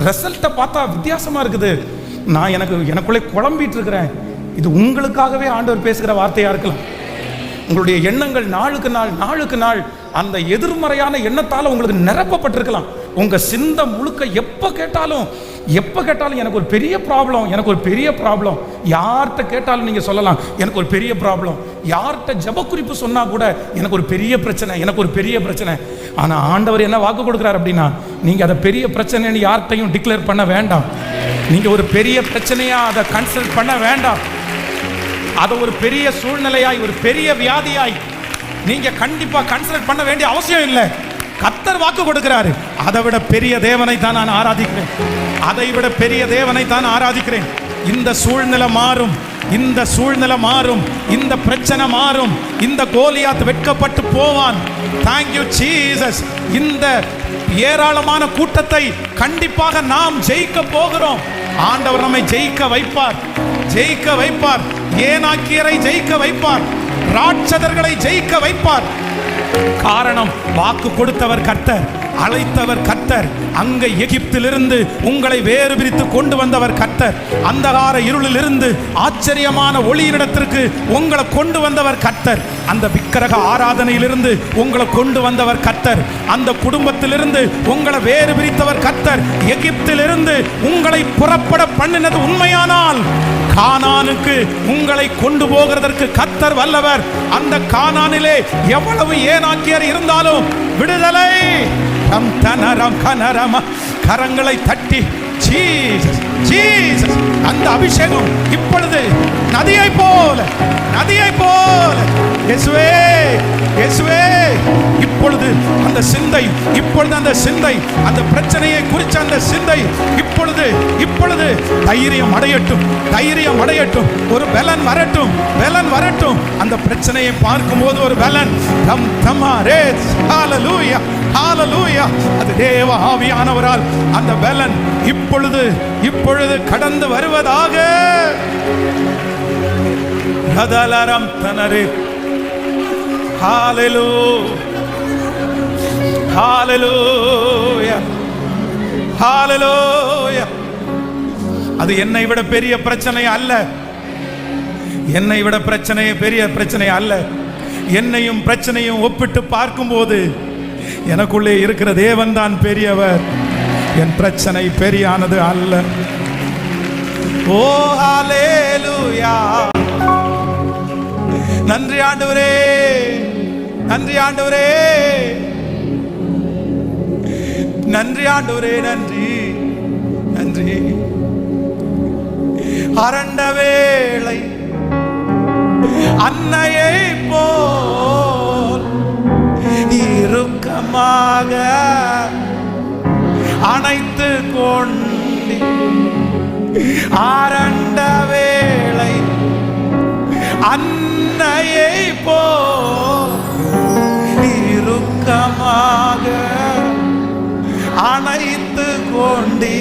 ரிசல்ட்டை பார்த்தா வித்தியாசமாக இருக்குது, நான் எனக்குள்ளே குழம்பிட்டு இருக்கிறேன். இது உங்களுக்காகவே ஆண்டவர் பேசுகிற வார்த்தையாக இருக்கலாம். உங்களுடைய எண்ணங்கள் நாளுக்கு நாள் அந்த எதிர்மறையான எண்ணத்தால் உங்களுக்கு நிரப்பப்பட்டிருக்கலாம். உங்கள் சிந்தை முழுக்க எப்போ கேட்டாலும் எனக்கு ஒரு பெரிய ப்ராப்ளம், எனக்கு ஒரு பெரிய ப்ராப்ளம். யார்கிட்ட கேட்டாலும் நீங்கள் சொல்லலாம் எனக்கு ஒரு பெரிய ப்ராப்ளம். யார்கிட்ட ஜெபக்குறிப்பு சொன்னால் கூட எனக்கு ஒரு பெரிய பிரச்சனை, எனக்கு ஒரு பெரிய பிரச்சனை. ஆனால் ஆண்டவர் என்ன வாக்கு கொடுக்குறாரு அப்படின்னா, நீங்கள் அதை பெரிய பிரச்சனைன்னு யார்கிட்டையும் டிக்ளேர் பண்ண வேண்டாம். நீங்கள் ஒரு பெரிய பிரச்சனையாக அதை கன்சிடர் பண்ண வேண்டாம். அதை ஒரு பெரிய சூழ்நிலையாய், ஒரு பெரிய வியாதியாய் நீங்க கண்டிப்பா கன்சிடர் பண்ண வேண்டிய அவசியம் இல்லை. கர்த்தர் வாக்கு கொடுக்கிறாரு, அதை விட பெரிய தேவனை தான் நான் ஆராதிக்கிறேன், அதை விட பெரிய தேவனை தான் ஆராதிக்கிறேன். இந்த சூழ்நிலை மாறும், இந்த சூழ்நிலை மாறும், இந்த பிரச்சனை மாறும், இந்த கோலியாத் வெட்கப்பட்டு போவான். Thank you Jesus. இந்த ஏராளமான கூட்டத்தை கண்டிப்பாக நாம் ஜெயிக்க போகிறோம். ஆண்டவர் நம்மை ஜெயிக்க வைப்பார், ஜெயிக்க வைப்பார். ஏனாக்கியரை ஜெயிக்க வைப்பார், ராட்சதர்களை ஜெயிக்க வைப்பார். காரணம், வாக்கு கொடுத்தவர் கர்த்தர், அழைத்தவர் கர்த்தர், அங்கே எகிப்திலிருந்து உங்களை வேறு பிரித்து கொண்டு வந்தவர் கர்த்தர், அந்தகார இருளிலிருந்து ஆச்சரியமான ஒளியினிடத்திற்கு உங்களை கொண்டு வந்தவர் கர்த்தர், அந்த விக்கிரக ஆராதனையிலிருந்து உங்களை கொண்டு வந்தவர் கர்த்தர், அந்த குடும்பத்திலிருந்து உங்களை வேறு பிரித்தவர் கர்த்தர், எகிப்திலிருந்து உங்களை புறப்பட பண்ணினது உண்மையானால் கானானுக்கு உங்களை கொண்டு போகிறதற்கு கர்த்தர் வல்லவர். அந்த கானானிலே எவ்வளவு ஏனாக்கியர் இருந்தாலும் விடுதலை. கரங்களை தட்டி ஜீசஸ் ஜீசஸ். அந்த அபிஷேகம் இப்பொழுது நதியை போல இயேசுவே இயேசுவே. இப்பொழுது அந்த சிந்தை, இப்பொழுது அந்த சிந்தை, அந்த பிரச்சனையை குறித்த அந்த சிந்தை இப்பொழுது தைரியம் அடையட்டும், ஒரு பலன் வரட்டும். அந்த பிரச்சனையை பார்க்கும்போது ஒரு பலன். ஹalleluya ஹalleluya. அது தேவ ஆவியானவரால் அந்த பலன் இப்பொழுது கடந்து வருவதாக. ரதலரம் தனரே. ஹalleluya ஹalleluya ஹalleluya. அது என்னை விட பெரிய பிரச்சனை அல்ல, என்னை விட பெரிய பிரச்சனை அல்ல. என்னையும் பிரச்சனையும் ஒப்பிட்டு பார்க்கும்போது எனக்குள்ளே இருக்கிற தேவன் தான் பெரியவர், என் பிரச்சனை பெரியானது அல்ல. ஓ ஹalleluya. நன்றி ஆண்டவரே, நன்றி ஆண்டவரே, நன்றி ஆண்டவரே, நன்றி. அரண்ட வேளை அன்னையை போல் இறுக்கமாக அணைத்து கொண்டு, அரண்ட வேளை அன்னையை போல் இறுக்கமாக அணைத்து கொண்டி,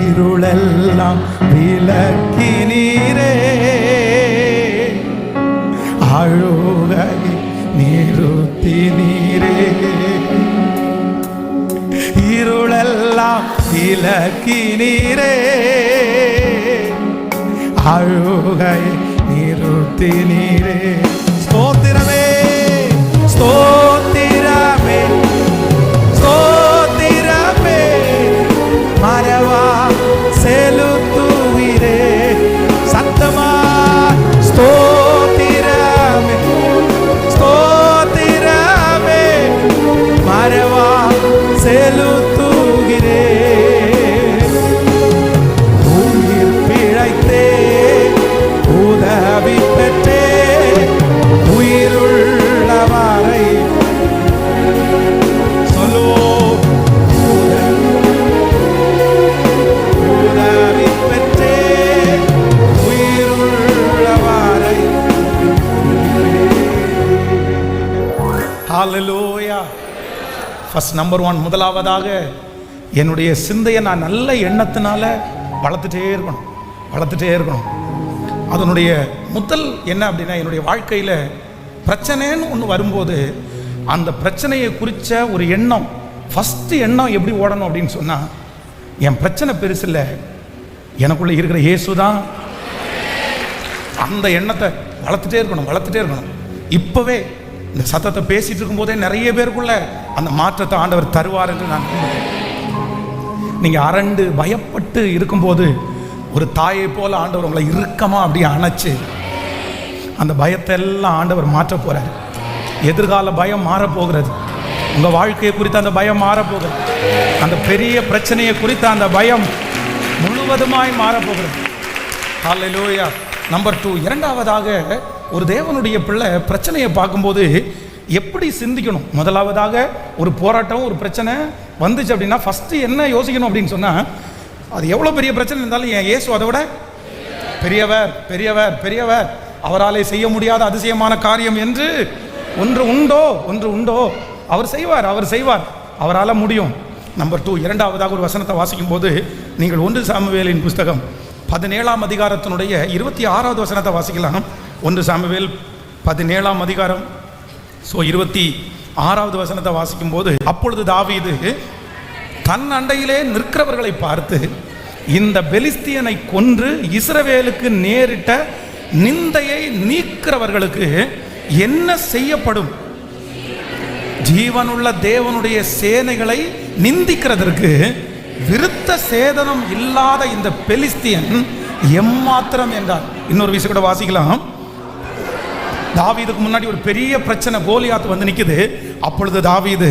இருளெல்லாம் விலக்கினீரே, அழுகை நிறுத்தினீரே, இருளெல்லாம் விலக்கினீரே, அழுகை நிறுத்தினீரே. ஸ்தோத்திரமே ஸ்தோத்திரமே ஸ்தோத்திரமே, மறவா செலுத்து ஹalleluya. ஃபர்ஸ்ட் நம்பர் 1, முதலாவதாக என்னுடைய சிந்தையை நான் நல்ல எண்ணத்தினால வளர்த்துட்டே இருக்கணும். அதனுடைய முதல் என்ன அப்படின்னா, என்னுடைய வாழ்க்கையில் பிரச்சனைன்னு ஒன்று வரும்போது அந்த பிரச்சனையை குறித்த ஒரு எண்ணம், ஃபஸ்ட்டு எண்ணம் எப்படி ஓடணும் அப்படின்னு சொன்னால், என் பிரச்சனை பெருசு இல்லை, எனக்குள்ளே இருக்கிற இயேசு தான். அந்த எண்ணத்தை வளர்த்துட்டே இருக்கணும். இப்போவே இந்த சத்தத்தை பேசிட்டு இருக்கும்போதே நிறைய பேருக்குள்ள அந்த மாற்றத்தை ஆண்டவர் தருவார் என்று நான் நம்புகிறேன். நீங்கள் அரண்டு பயப்பட்டு இருக்கும்போது ஒரு தாயை போல ஆண்டவர் உங்களை இறுக்கமாக அப்படியே அணைச்சு அந்த பயத்தை எல்லாம் ஆண்டவர் மாற்ற போகிறார். எதிர்கால பயம் மாறப்போகிறது. உங்கள் வாழ்க்கையை குறித்து அந்த பயம் மாறப்போகிறது. அந்த பெரிய பிரச்சனையை குறித்து அந்த பயம் முழுவதுமாய் மாறப்போகிறது. ஹல்லேலூயா. நம்பர் 2, இரண்டாவதாக ஒரு தேவனுடைய பிள்ளை பிரச்சனையை பார்க்கும்போது எப்படி சிந்திக்கணும். முதலாவதாக ஒரு போராட்டம், ஒரு பிரச்சனை வந்துச்சு அப்படின்னா ஃபஸ்ட்டு என்ன யோசிக்கணும் அப்படின்னு சொன்னால், அது எவ்வளோ பெரிய பிரச்சனை இருந்தாலும் என் இயேசு அதை விட பெரியவர், அவராலே செய்ய முடியாத அதிசயமான காரியம் என்று ஒன்று உண்டோ, அவர் செய்வார், அவரால் முடியும். நம்பர் 2, இரண்டாவதாக ஒரு வசனத்தை வாசிக்கும் போது நீங்கள் 1 சாமுவேலின் புஸ்தகம் 17ஆம் அதிகாரத்தினுடைய 26வது வசனத்தை வாசிக்கலாம். 1 சாமுவேல் 17ஆம் அதிகாரம் 26வது வசனத்தை வாசிக்கும் போது, அப்பொழுது தாவீது தன் அண்டையிலே நிற்கிறவர்களை பார்த்து, இந்த பெலிஸ்தியனை கொன்று இஸ்ரவேலுக்கு நேரிட்ட நிந்தையை நீக்கிறவர்களுக்கு என்ன செய்யப்படும்? ஜீவனுள்ள தேவனுடைய சேனைகளை நிந்திக்கிறதற்கு விருத்த சேதனம் இல்லாத இந்த பெலிஸ்தியன் எம்மாத்திரம் என்றார். இன்னொரு விஷயம் கூட வாசிக்கலாம். தாவீதுக்கு முன்னாடி ஒரு பெரிய பிரச்சனை, கோலியாத் வந்து நிற்குது. அப்பொழுது தாவீது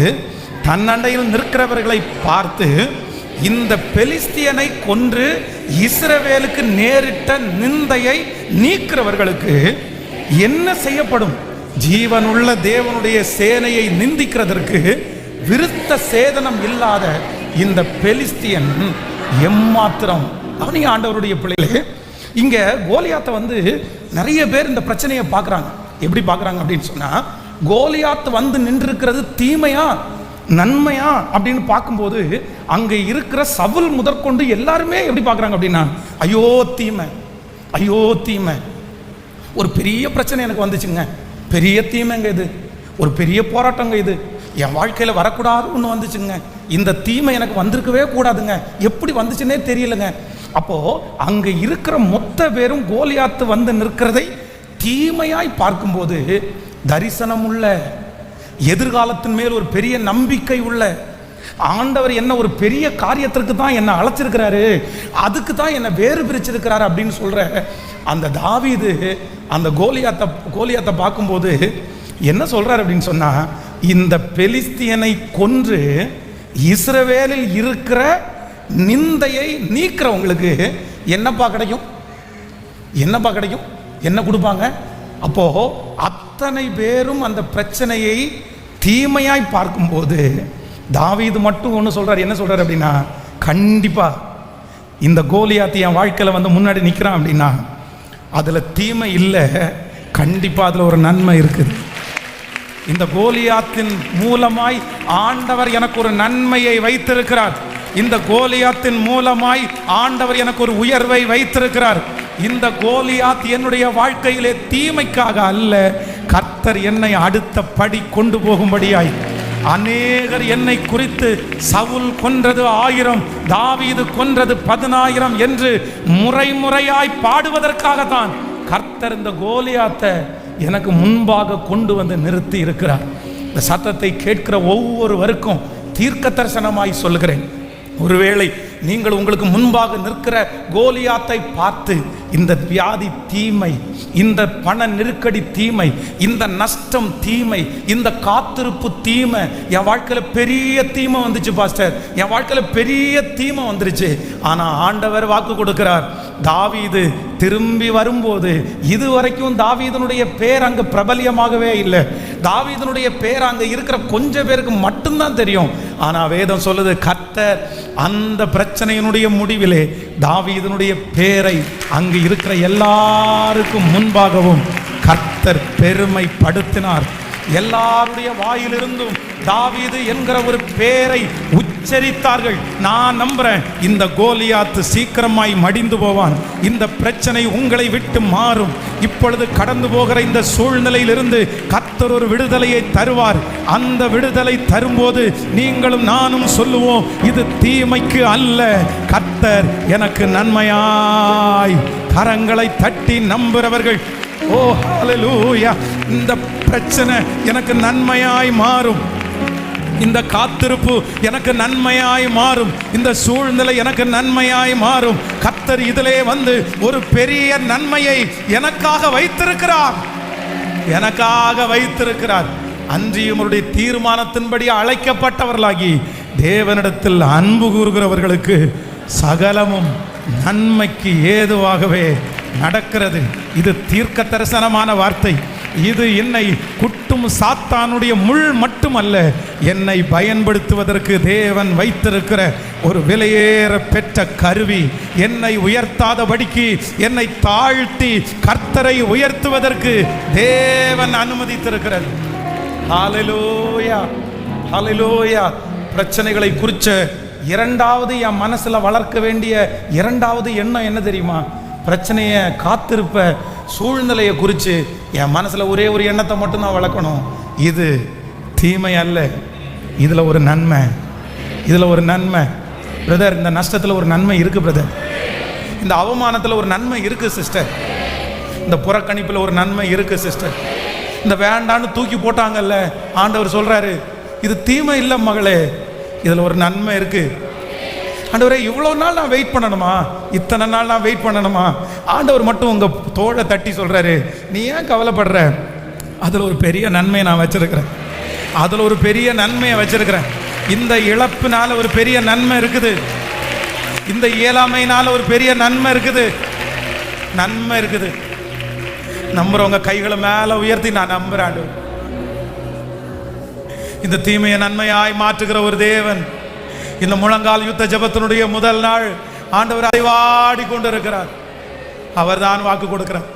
தன் அண்டையில் நிற்கிறவர்களை பார்த்து, இந்த பெலிஸ்தியனை கொன்று இஸ்ரவேலுக்கு நேரிட்ட நிந்தையை நீக்கிறவர்களுக்கு என்ன செய்யப்படும்? ஜீவனுள்ள தேவனுடைய சேனையை நிந்திக்கிறதற்கு விருத்த சேதனம் இல்லாத இந்த பெலிஸ்தியன் எம்மாத்திரம். அவனே ஆண்டவருடைய பிள்ளைகளே, இங்க கோலியாத்தை வந்து நிறைய பேர் இந்த பிரச்சனையை பார்க்குறாங்க. எப்படி பார்க்குறாங்க அப்படின்னு சொன்னால், கோலியாத் வந்து நின்றிருக்கிறது தீமையா நன்மையா அப்படின்னு பார்க்கும்போது, அங்கே இருக்கிற சவுல் முதற்கொண்டு எல்லாருமே எப்படி பார்க்குறாங்க அப்படின்னா, ஐயோ தீமை, ஒரு பெரிய பிரச்சனை எனக்கு வந்துச்சுங்க, பெரிய தீமைங்க இது, ஒரு பெரிய போராட்டங்க இது, என் வாழ்க்கையில் வரக்கூடாது ஒன்று வந்துச்சுங்க, இந்த தீமை எனக்கு வந்திருக்கவே கூடாதுங்க, எப்படி வந்துச்சுன்னே தெரியலங்க. அப்போது அங்கே இருக்கிற மொத்த பேரும் கோலியாத்து வந்து நிற்கிறதை தீமையாய் பார்க்கும்போது, தரிசனம் உள்ள, எதிர்காலத்தின் மேல் ஒரு பெரிய நம்பிக்கை உள்ள ஆண்டவர் என்ன ஒரு பெரிய காரியத்திற்கு தான் என்னை அழைச்சிருக்கிறாரு, அதுக்கு தான் என்னை வேறு பிரிச்சிருக்கிறாரு அப்படின்னு சொல்கிற அந்த தாவீது அந்த கோலியாத்தை பார்க்கும்போது என்ன சொல்கிறார் அப்படின்னு சொன்னால், இந்த பெலிஸ்தியனை கொன்று இஸ்ரவேலில் இருக்கிற நிந்தையை நீக்கிறவங்களுக்கு என்னப்பா கிடைக்கும், என்ன கொடுப்பாங்க? அப்போ அத்தனை பேரும் அந்த பிரச்சனையை தீமையாய் பார்க்கும்போது தாவீது மட்டும் ஒன்று சொல்றார். என்ன சொல்றாரு அப்படின்னா, கண்டிப்பா இந்த கோலியாத் என் வாழ்க்கையில் வந்து முன்னாடி நிற்கிறான் அப்படின்னா அதில் தீமை இல்லை, கண்டிப்பா அதில் ஒரு நன்மை இருக்குது. இந்த கோலியாத்தின் மூலமாய் ஆண்டவர் எனக்கு ஒரு நன்மையை வைத்திருக்கிறார். இந்த கோலியாத்தின் மூலமாய் ஆண்டவர் எனக்கு ஒரு உயர்வை வைத்திருக்கிறார். இந்த கோலியாத் என்னுடைய வாழ்க்கையிலே தீமைக்காக அல்ல, கர்த்தர் என்னை அடுத்த படி கொண்டு போகும்படியாய். அநேகர் என்னை குறித்து சவுல் கொன்றது 1000, தாவீது கொன்றது 10000 என்று முறையாய் பாடுவதற்காகத்தான் கர்த்தர் இந்த கோலியாத்தை எனக்கு முன்பாக கொண்டு வந்து நிறுத்தி இருக்கிறார். இந்த சத்தத்தை கேட்கிற ஒவ்வொருவருக்கும் தீர்க்க தரிசனமாய் சொல்கிறேன், ஒருவேளை நீங்கள் உங்களுக்கு முன்பாக நிற்கிற கோலியாத்தை பார்த்து, இந்த வியாதி தீமை, இந்த பண நெருக்கடி தீமை, இந்த நஷ்டம் தீமை, இந்த காத்திருப்பு தீமை, என் வாழ்க்கையில் பெரிய தீமை வந்துச்சு பாஸ்டர், என் வாழ்க்கையில் பெரிய தீமை வந்துருச்சு. ஆனால் ஆண்டவர் வாக்கு கொடுக்கிறார், தாவீது திரும்பி வரும்போது, இதுவரைக்கும் தாவீதனுடைய பேர் அங்கே பிரபல்யமாகவே இல்லை, தாவீதனுடைய பேர் அங்கே இருக்கிற கொஞ்சம் பேருக்கு மட்டும்தான் தெரியும். ஆனால் வேதம் சொல்லுது, கர்த்தர் அந்த பிரச்சனையினுடைய முடிவிலே தாவீதனுடைய பேரை அங்கு இருக்கிற எல்லாருக்கும் முன்பாகவும் கர்த்தர் பெருமைப்படுத்தினார். எல்லாருடைய வாயிலிருந்தும் தாவீது என்கிற ஒரு பேரை உச்சரித்தார்கள். நான் நம்புறேன், இந்த கோலியாத்து சீக்கிரமாய் மடிந்து போவான். இந்த பிரச்சனை உங்களை விட்டு மாறும். இப்பொழுது கடந்து போகிற இந்த சூழ்நிலையிலிருந்து கர்த்தர் ஒரு விடுதலையை தருவார். அந்த விடுதலை தரும்போது நீங்களும் நானும் சொல்லுவோம், இது தீமைக்கு அல்ல, கர்த்தர் எனக்கு நன்மையாய். கரங்களை தட்டி நம்புறவர்கள், ஓ ஹல்லேலூயா, இந்த பிரச்சனை எனக்கு நன்மையாய் மாறும், இந்த காத்திருப்பு எனக்கு நன்மையாய் மாறும், இந்த சூழ்நிலை எனக்கு நன்மையாய் மாறும். கர்த்தர் இதிலே வந்து ஒரு பெரிய நன்மையை எனக்காக வைத்திருக்கிறார், எனக்காக வைத்திருக்கிறார். அன்றியும் அவருடைய தீர்மானத்தின்படி அழைக்கப்பட்டவர்களாகி தேவனிடத்தில் அன்பு கூறுகிறவர்களுக்கு சகலமும் நன்மைக்கு ஏதுவாகவே நடக்கிறது. இது தீர்க்க தரிசனமான வார்த்தை. இது என்னை குட்டும் சாத்தானுடைய முள் மட்டுமல்ல, என்னை பயன்படுத்துவதற்கு தேவன் வைத்திருக்கிற ஒரு விலையேற பெற்ற கருவி. என்னை உயர்த்தாதபடிக்கு என்னை தாழ்த்தி கர்த்தரை உயர்த்துவதற்கு தேவன் அனுமதித்திருக்கிறது. ஹல்லேலூயா, ஹல்லேலூயா. பிரச்சனைகளை குறிச்ச இரண்டாவது என் மனசுல வளர்க்க வேண்டிய இரண்டாவது எண்ணம் என்ன தெரியுமா? பிரச்சனையை, காத்திருப்ப, சூழ்நிலையை குறித்து என் மனசில் ஒரே ஒரு எண்ணத்தை மட்டும் நான் வளர்க்கணும். இது தீமை அல்ல, இதில் ஒரு நன்மை, இதில் ஒரு நன்மை. பிரதர், இந்த நஷ்டத்தில் ஒரு நன்மை இருக்குது பிரதர், இந்த அவமானத்தில் ஒரு நன்மை இருக்குது சிஸ்டர், இந்த புறக்கணிப்பில் ஒரு நன்மை இருக்குது சிஸ்டர், இந்த வேண்டான்னு தூக்கி போட்டாங்கல்ல, ஆண்டவர் சொல்கிறாரு இது தீமை இல்லை மகளே, இதில் ஒரு நன்மை இருக்குது. ஆண்டவரே, இவ்வளோ நாள் நான் வெயிட் பண்ணணுமா? இத்தனை நாள் நான் வெயிட் பண்ணணுமா? ஆண்டவர் மட்டும் உங்கள் தோளை தட்டி சொல்கிறாரு, நீ ஏன் கவலைப்படுற? அதில் ஒரு பெரிய நன்மையை நான் வச்சிருக்கிறேன், அதில் ஒரு பெரிய நன்மையை வச்சிருக்கிறேன். இந்த இழப்பினால ஒரு பெரிய நன்மை இருக்குது, இந்த இயலாமையினால ஒரு பெரிய நன்மை இருக்குது, நன்மை இருக்குது. நம்புறவங்க கைகளை மேலே உயர்த்தி நான் நம்புறேன். இந்த தீமையை நன்மையாய் மாற்றுகிற ஒரு தேவன். இந்த முழங்கால் யுத்த ஜெபத்தினுடைய முதல் நாள் ஆண்டவர் வாடி கொண்டிருக்கிறார். அவர் தான் வாக்கு கொடுக்கிறார்,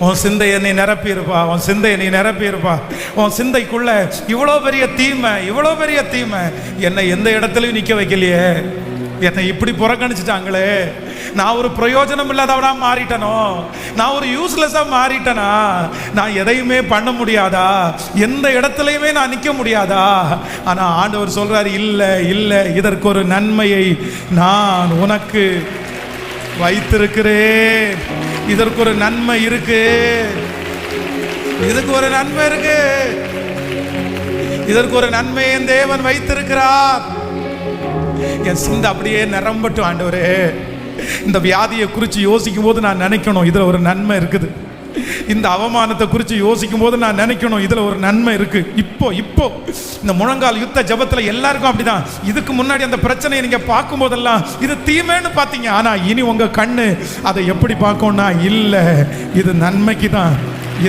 உன் சிந்தையை நீ நிரப்பியிருப்பா, உன் சிந்தையை நீ நிரப்பியிருப்பா. உன் சிந்தைக்குள்ள இவ்வளோ பெரிய தீமை, இவ்வளோ பெரிய தீமை, என்னை எந்த இடத்துலையும் நிற்க வைக்கலையே, என்னை இப்படி புறக்கணிச்சிட்டாங்களே, நான் ஒரு பிரயோஜனம் இல்லாதவனா மாறிட்டனோ, நான் ஒரு யூஸ்லெஸ்ஸாக மாறிட்டனா, நான் எதையுமே பண்ண முடியாதா, எந்த இடத்துலையுமே நான் நிற்க முடியாதா? ஆனால் ஆண்டவர் சொல்றாரு, இல்லை இல்லை, இதற்கு ஒரு நன்மையை நான் உனக்கு வைத்திருக்கிறேன், இதற்கு ஒரு நன்மை இருக்கு, இதுக்கு ஒரு நன்மை இருக்கு, இதற்கு ஒரு நன்மை என் தேவன் வைத்திருக்கிறார். என் சிந்தை அப்படியே நிரம்பட்டும் ஆண்டவரே. இந்த வியாதியை குறித்து யோசிக்கும் போது நான் நினைக்கணும், இதில் ஒரு நன்மை இருக்குது. இந்த அவமானத்தை குறித்து யோசிக்கும் போது நான் நினைக்கணும், இதில் ஒரு நன்மை இருக்கு. இப்போ இந்த முழங்கால் யுத்த ஜபத்தில் எல்லாருக்கும் அப்படிதான். இதுக்கு முன்னாடி அந்த பிரச்சனையை நீங்கள் பார்க்கும் போதெல்லாம் இது தீமைன்னு பார்த்தீங்க, ஆனால் இனி உங்கள் கண்ணு அதை எப்படி பார்க்கும்னா, இல்லை, இது நன்மைக்கு தான்,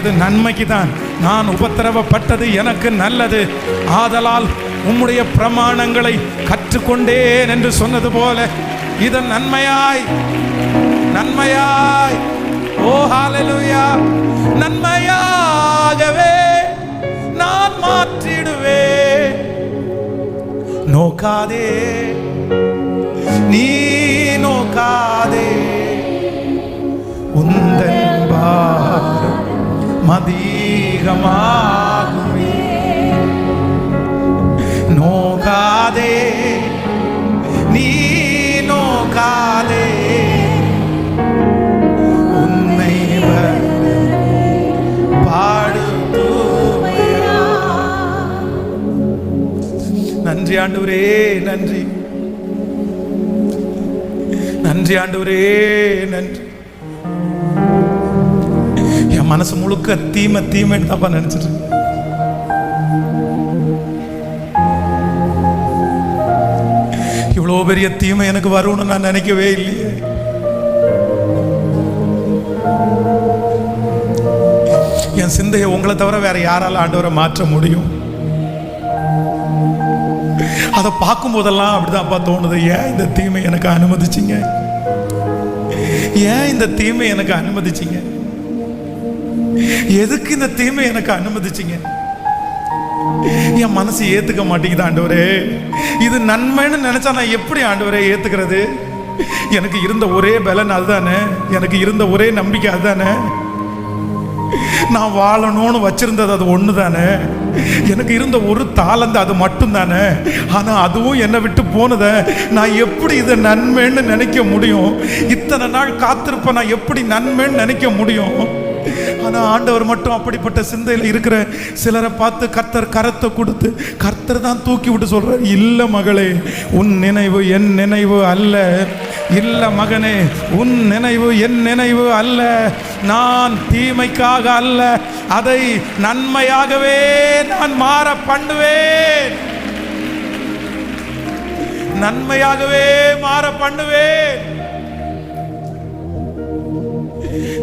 இது நன்மைக்கு தான். நான் உபத்திரவப்பட்டது எனக்கு நல்லது, ஆதலால் உம்முடைய பிரமாணங்களை கற்றுக்கொண்டேன் என்று சொன்னது போல இது நன்மையாய், நன்மையாய், ஓ ஹல்லேலூயா, நன்மையாகவே நான் மாற்றிடுவேன். நோக்காதே, நீ நோக்காதே, உந்தன் பாரம் அதிகமாகுமே. நோக்காதே, நீ நோக்காதே, உன்னை பாடுத்துவையா. நன்றி ஆண்டவரே, நன்றி, நன்றி ஆண்டவரே, நன்றி. என் மனசு முழுக்க தீமைன்னு தப்பா நினைச்சிட்டு, இவ்வளோ பெரிய தீமை எனக்கு வரும்னு நான் நினைக்கவே இல்லையே. என் சிந்தையை உங்களை தவிர வேற யாரால ஆண்டவரை மாற்ற முடியும்? அதை பார்க்கும் போதெல்லாம் அப்படிதான்ப்பா தோணுது, ஏன் இந்த தீமை எனக்கு அனுமதிச்சிங்க, ஏன் இந்த தீமை எனக்கு அனுமதிச்சிங்க, எதுக்கு இந்த தீமை எனக்கு அனுமதிச்சிங்க? என் மனசு ஏத்துக்க மாட்டேங்குது ஆண்டவரே. இது நன்மைன்னு நினைச்சா நான் எப்படி ஆண்டவரே ஏத்துக்கிறது? எனக்கு இருந்த ஒரே பலன் அதுதானே, எனக்கு இருந்த ஒரே நம்பிக்கை அதுதானே, நான் வாழணும்னு வச்சிருந்தது அது ஒன்று தானே, எனக்கு இருந்த ஒரு தாளந்து அது மட்டும் தானே. ஆனால் அதுவும் என்னை விட்டு போனதை நான் எப்படி இதை நன்மைன்னு நினைக்க முடியும்? இத்தனை நாள் காத்திருப்ப நான் எப்படி நன்மைன்னு நினைக்க முடியும்? ஆனால் ஆண்டவர் மட்டும் அப்படிப்பட்ட சிந்தையில் இருக்கிற சிலரை பார்த்து கர்த்தர் கரத்தை கொடுத்து கர்த்தர் தான் தூக்கி விட்டு சொல்றார், இல்லை மகளே உன் நினைவு என் நினைவு அல்ல, இல்லை மகனே உன் நினைவு என் நினைவு அல்ல, நான் தீமைக்காக அல்ல அதை நன்மையாகவே நான் மாற பண்ணுவேன், நன்மையாகவே மாற பண்ணுவேன்.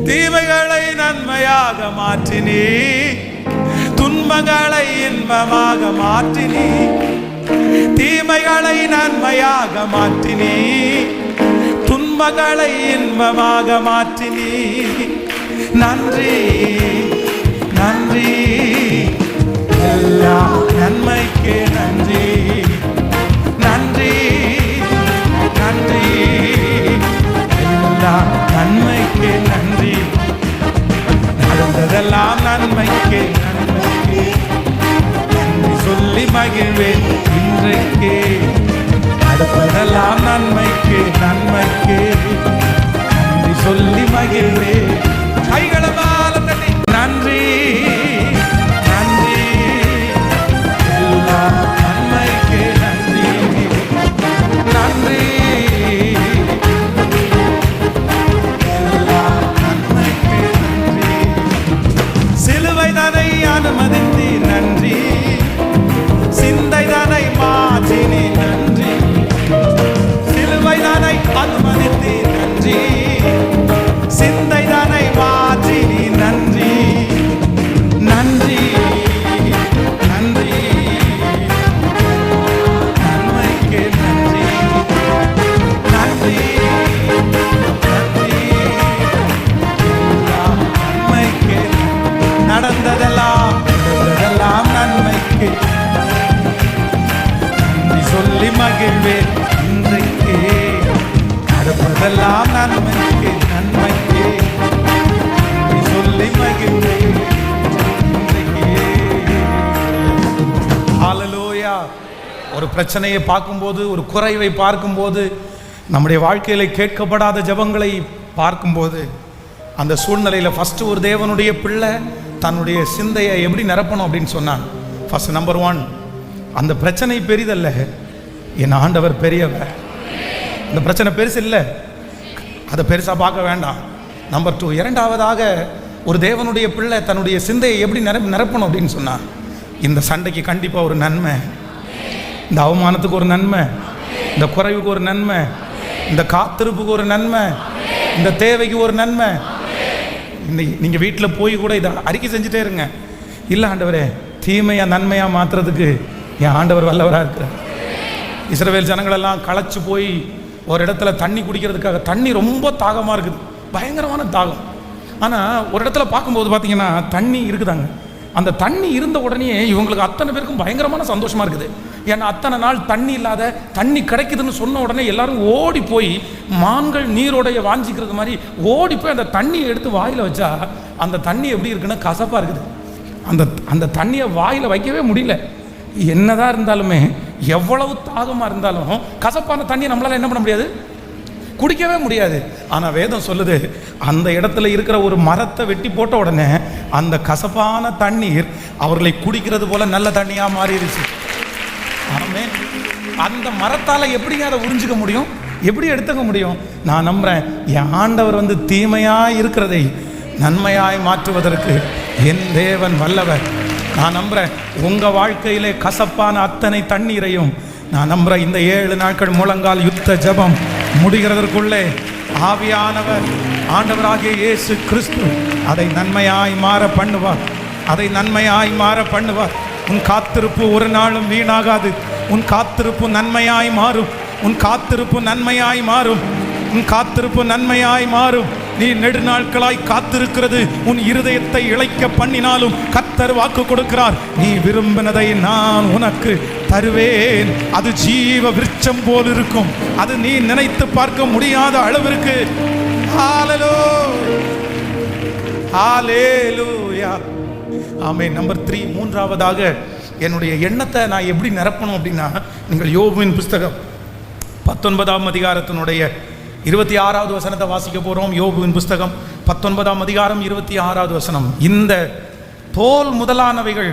தீமைகளை நன்மையாக மாற்றினீ, துன்பங்களை இன்பமாக மாற்றினீ, தீமைகளை நன்மையாக மாற்றினீ, துன்பங்களை இன்பமாக மாற்றினீ. நன்றி நன்றி எல்லா நன்மைக்கு நன்றி, நன்றி நன்றி எல்லா நன்மைக்கு நன்றி, நடந்ததெல்லாம் நன்மைக்கு நன்மைக்கு நன்றி சொல்லி மகிழ்வேன் இன்றைக்கு, நடப்பதெல்லாம் நன்மைக்கு நன்மைக்கு நன்றி சொல்லி மகிழ்வேன். கைகளை மேல தட்டி நன்றி நன்றி எல்லா நன்மைக்கு நன்றி, நன்றி அனுமதித்தி நன்றி, சிந்தை தானை மாற்றினி நன்றி, சிலுவை தானை அனுமதித்தி நன்றி, சிந்தை தானை மாற்றினி நன்றி, நன்றி நன்றி நன்மைக்கு நன்றி, நன்றி நன்றி நன்மைக்கு நடந்ததெல்லாம் நன்மைக்கு நன்றி சொல்லி மகிழ்வேன் இன்றைக்கு, நடப்பதெல்லாம் நன்மைக்கு நன்மைக்கு நன்றி சொல்லி மகிழ்வேன் இன்றைக்கு. ஹல்லேலூயா. ஒரு பிரச்சனையை பார்க்கும்போது, ஒரு குறைவை பார்க்கும்போது, நம்முடைய வாழ்க்கையில கேட்கப்படாத ஜெபங்களை பார்க்கும்போது, அந்த சூழ்நிலையில் ஃபர்ஸ்ட் ஒரு தேவனுடைய பிள்ளை தன்னுடைய சிந்தையை எப்படி நிரப்பணும் அப்படின்னு சொன்னான். ஃபர்ஸ்ட் நம்பர் 1, அந்த பிரச்சனை பெரிதல்ல, என் ஆண்டவர் பெரியவர். இந்த பிரச்சனை பெருசு இல்லை, அதை பெருசாக பார்க்க வேண்டாம். நம்பர் 2, இரண்டாவதாக ஒரு தேவனுடைய பிள்ளை தன்னுடைய சிந்தையை எப்படி நிரப்பணும் அப்படின்னு சொன்னான். இந்த சண்டைக்கு கண்டிப்பாக ஒரு நன்மை, இந்த அவமானத்துக்கு ஒரு நன்மை, இந்த குறைவுக்கு ஒரு நன்மை, இந்த காத்திருப்புக்கு ஒரு நன்மை, இந்த தேவைக்கு ஒரு நன்மை. நீங்கள் வீட்டில் போய் கூட இதை அறிக்கை செஞ்சுட்டே இருங்க. இல்லை ஆண்டவரே, தீமையாக நன்மையாக மாற்றுறதுக்கு என் ஆண்டவர் வல்லவராக இருக்கிறார். இஸ்ரவேல் ஜனங்களெல்லாம் களைச்சு போய் ஒரு இடத்துல தண்ணி குடிக்கிறதுக்காக, தண்ணி ரொம்ப தாகமாக இருக்குது, பயங்கரமான தாகம். ஆனால் ஒரு இடத்துல பார்க்கும்போது பார்த்தீங்கன்னா தண்ணி இருக்குதாங்க. அந்த தண்ணி இருந்த உடனே இவங்களுக்கு அத்தனை பேருக்கும் பயங்கரமான சந்தோஷமாக இருக்குது. ஏன்னா அத்தனை நாள் தண்ணி இல்லாத, தண்ணி கிடைக்குதுன்னு சொன்ன உடனே எல்லாரும் ஓடி போய் மான்கள் நீரோடைய வாஞ்சிக்கிறது மாதிரி ஓடி போய் அந்த தண்ணியை எடுத்து வாயில் வச்சா அந்த தண்ணி எப்படி இருக்குன்னா கசப்பாக இருக்குது. அந்த தண்ணியை வாயில் வைக்கவே முடியல. என்னதான் இருந்தாலுமே, எவ்வளவு தாகமாக இருந்தாலும் கசப்பான தண்ணியை நம்மளால் என்ன பண்ண முடியாது, குடிக்கவே முடியாது. ஆனால் வேதம் சொல்லுது, அந்த இடத்துல இருக்கிற ஒரு மரத்தை வெட்டி போட்ட உடனே அந்த கசப்பான தண்ணீர் அவர்களை குடிக்கிறது போல நல்ல தண்ணியாக மாறிடுச்சு. ஆமென். அந்த மரத்தால் எப்படிங்க அதை உறிஞ்சிக்க முடியும், எப்படி எடுத்துக்க முடியும்? நான் நம்புறேன், என் ஆண்டவர் வந்து தீமையாய் இருக்கிறதை நன்மையாய் மாற்றுவதற்கு என் தேவன் வல்லவர். நான் நம்புறேன், உங்கள் வாழ்க்கையிலே கசப்பான அத்தனை தண்ணீரையும் நான் நம்புறேன், இந்த 7 நாட்கள் முழங்கால் யுத்த ஜெபம் முடிகிறதற்குள்ளே ஆவியானவர், ஆண்டவராகிய இயேசு கிறிஸ்து அதை நன்மையாய் மாற பண்ணுவார், அதை நன்மையாய் மாற பண்ணுவார். உன் காத்திருப்பு ஒரு நாளும் வீணாகாது. உன் காத்திருப்பு நன்மையாய் மாறும். உன் காத்திருப்பு நன்மையாய் மாறும். உன் காத்திருப்பு நன்மையாய் மாறும். நீ நெடுநாட்களாய் காத்திருக்கிறது உன் இருதயத்தை இளைக்க பண்ணினாலும் கர்த்தர் வாக்கு கொடுக்கிறார், நீ விரும்பினதை நான் உனக்கு தருவேன். அது ஜீவ விருட்சம் போல் இருக்கும். அது நீ நினைத்து பார்க்க முடியாத அளவிற்கு. ஹல்லேலூயா. ஆமென். நம்பர் 3, மூன்றாவதாக என்னுடைய எண்ணத்தை நான் எப்படி நிரப்பணும் அப்படின்னா, நீங்கள் யோபுவின் புஸ்தகம் 19ஆம் அதிகாரத்தினுடைய 26வது வசனத்தை வாசிக்க போகிறோம். யோபுவின் புஸ்தகம் 19ஆம் அதிகாரம் 26வது வசனம். இந்த தோல் முதலானவைகள்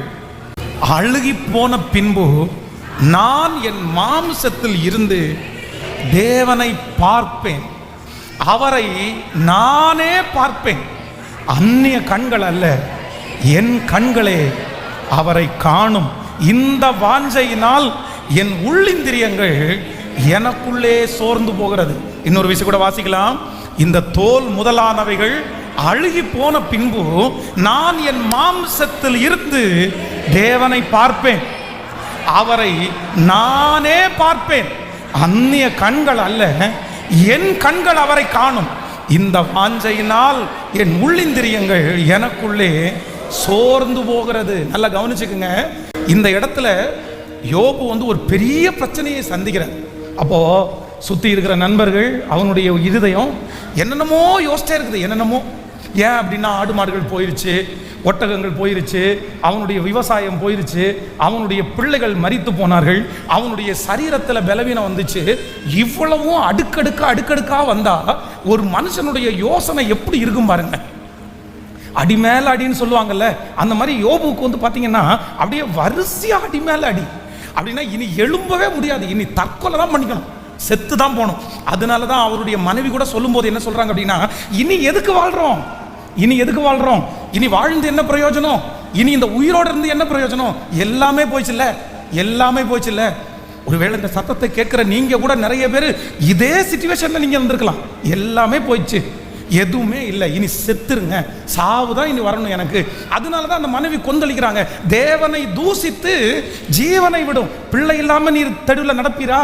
அழுகி போன பின்பு நான் என் மாம்சத்தில் இருந்து தேவனை பார்ப்பேன், அவரை நானே பார்ப்பேன். அந்நிய கண்கள் அல்ல, என் கண்களே அவரை காணும். இந்த வாஞ்சையினால் என் உள்ளிந்திரியங்கள் எனக்குள்ளே சோர்ந்து போகிறது. இன்னொரு விஷயம் கூட வாசிக்கலாம். இந்த தோல் முதலானவைகள் அழுகி போன பின்பு நான் என் மாம்சத்தில் இருந்து தேவனை பார்ப்பேன், அவரை நானே பார்ப்பேன். அந்நிய கண்கள் அல்ல, என் கண்கள் அவரை காணும். இந்த வாஞ்சையினால் என் உள்ளிந்திரியங்கள் எனக்குள்ளே சோர்ந்து போகிறது. நல்லா கவனிச்சுக்குங்க. இந்த இடத்துல யோபு ஒரு பெரிய பிரச்சனையை சந்திக்கிறார். அப்போ சுத்தி இருக்கிற நண்பர்கள், அவனுடைய இருதயம் என்னென்னமோ யோசிச்சே இருக்குது. என்னென்னமோ ஏன் அப்படின்னா, ஆடு மாடுகள் போயிருச்சு, ஒட்டகங்கள் போயிருச்சு, அவனுடைய விவசாயம் போயிருச்சு, அவனுடைய பிள்ளைகள் மரித்து போனார்கள், அவனுடைய சரீரத்தில் பலவீனம் வந்துச்சு. இவ்வளவும் அடுக்கடுக்கா வந்தா ஒரு மனுஷனுடைய யோசனை எப்படி இருக்கும் பாருங்க. அடி மேல அடின்னு சொல்லுவாங்கல்ல, அந்த மாதிரி யோபுக்கு பார்த்தீங்கன்னா அப்படியே வரிசையா அடி மேல அடி. அப்படின்னா இனி எழும்பவே முடியாது, இனி தற்கொலை தான் பண்ணிக்கணும், செத்து தான் போகணும். அதனால தான் அவருடைய மனைவி கூட சொல்லும்போது என்ன சொல்றாங்க அப்படின்னா, இனி எதுக்கு வாழ்றோம், இனி எதுக்கு வாழ்றோம், இனி வாழ்ந்து என்ன பிரயோஜனம், இனி இந்த உயிரோடு இருந்து என்ன பிரயோஜனம், எல்லாமே போயிச்சுல்ல, எல்லாமே போயிச்சுல்ல. ஒருவேளை இந்த சத்தத்தை கேட்கிற நீங்க கூட நிறைய பேர் இதே சிச்சுவேஷன்ல நீங்க இருந்திருக்கலாம். எல்லாமே போயிடுச்சு, எதுவுமே இல்லை, இனி செத்துருங்க, சாவு தான் இனி வரணும் எனக்கு. அதனால தான் அந்த மனைவி கொந்தளிக்கிறாங்க. தேவனை தூசித்து ஜீவனை விடும். பிள்ளை இல்லாம நீர் தெருவில் நடப்பீரா?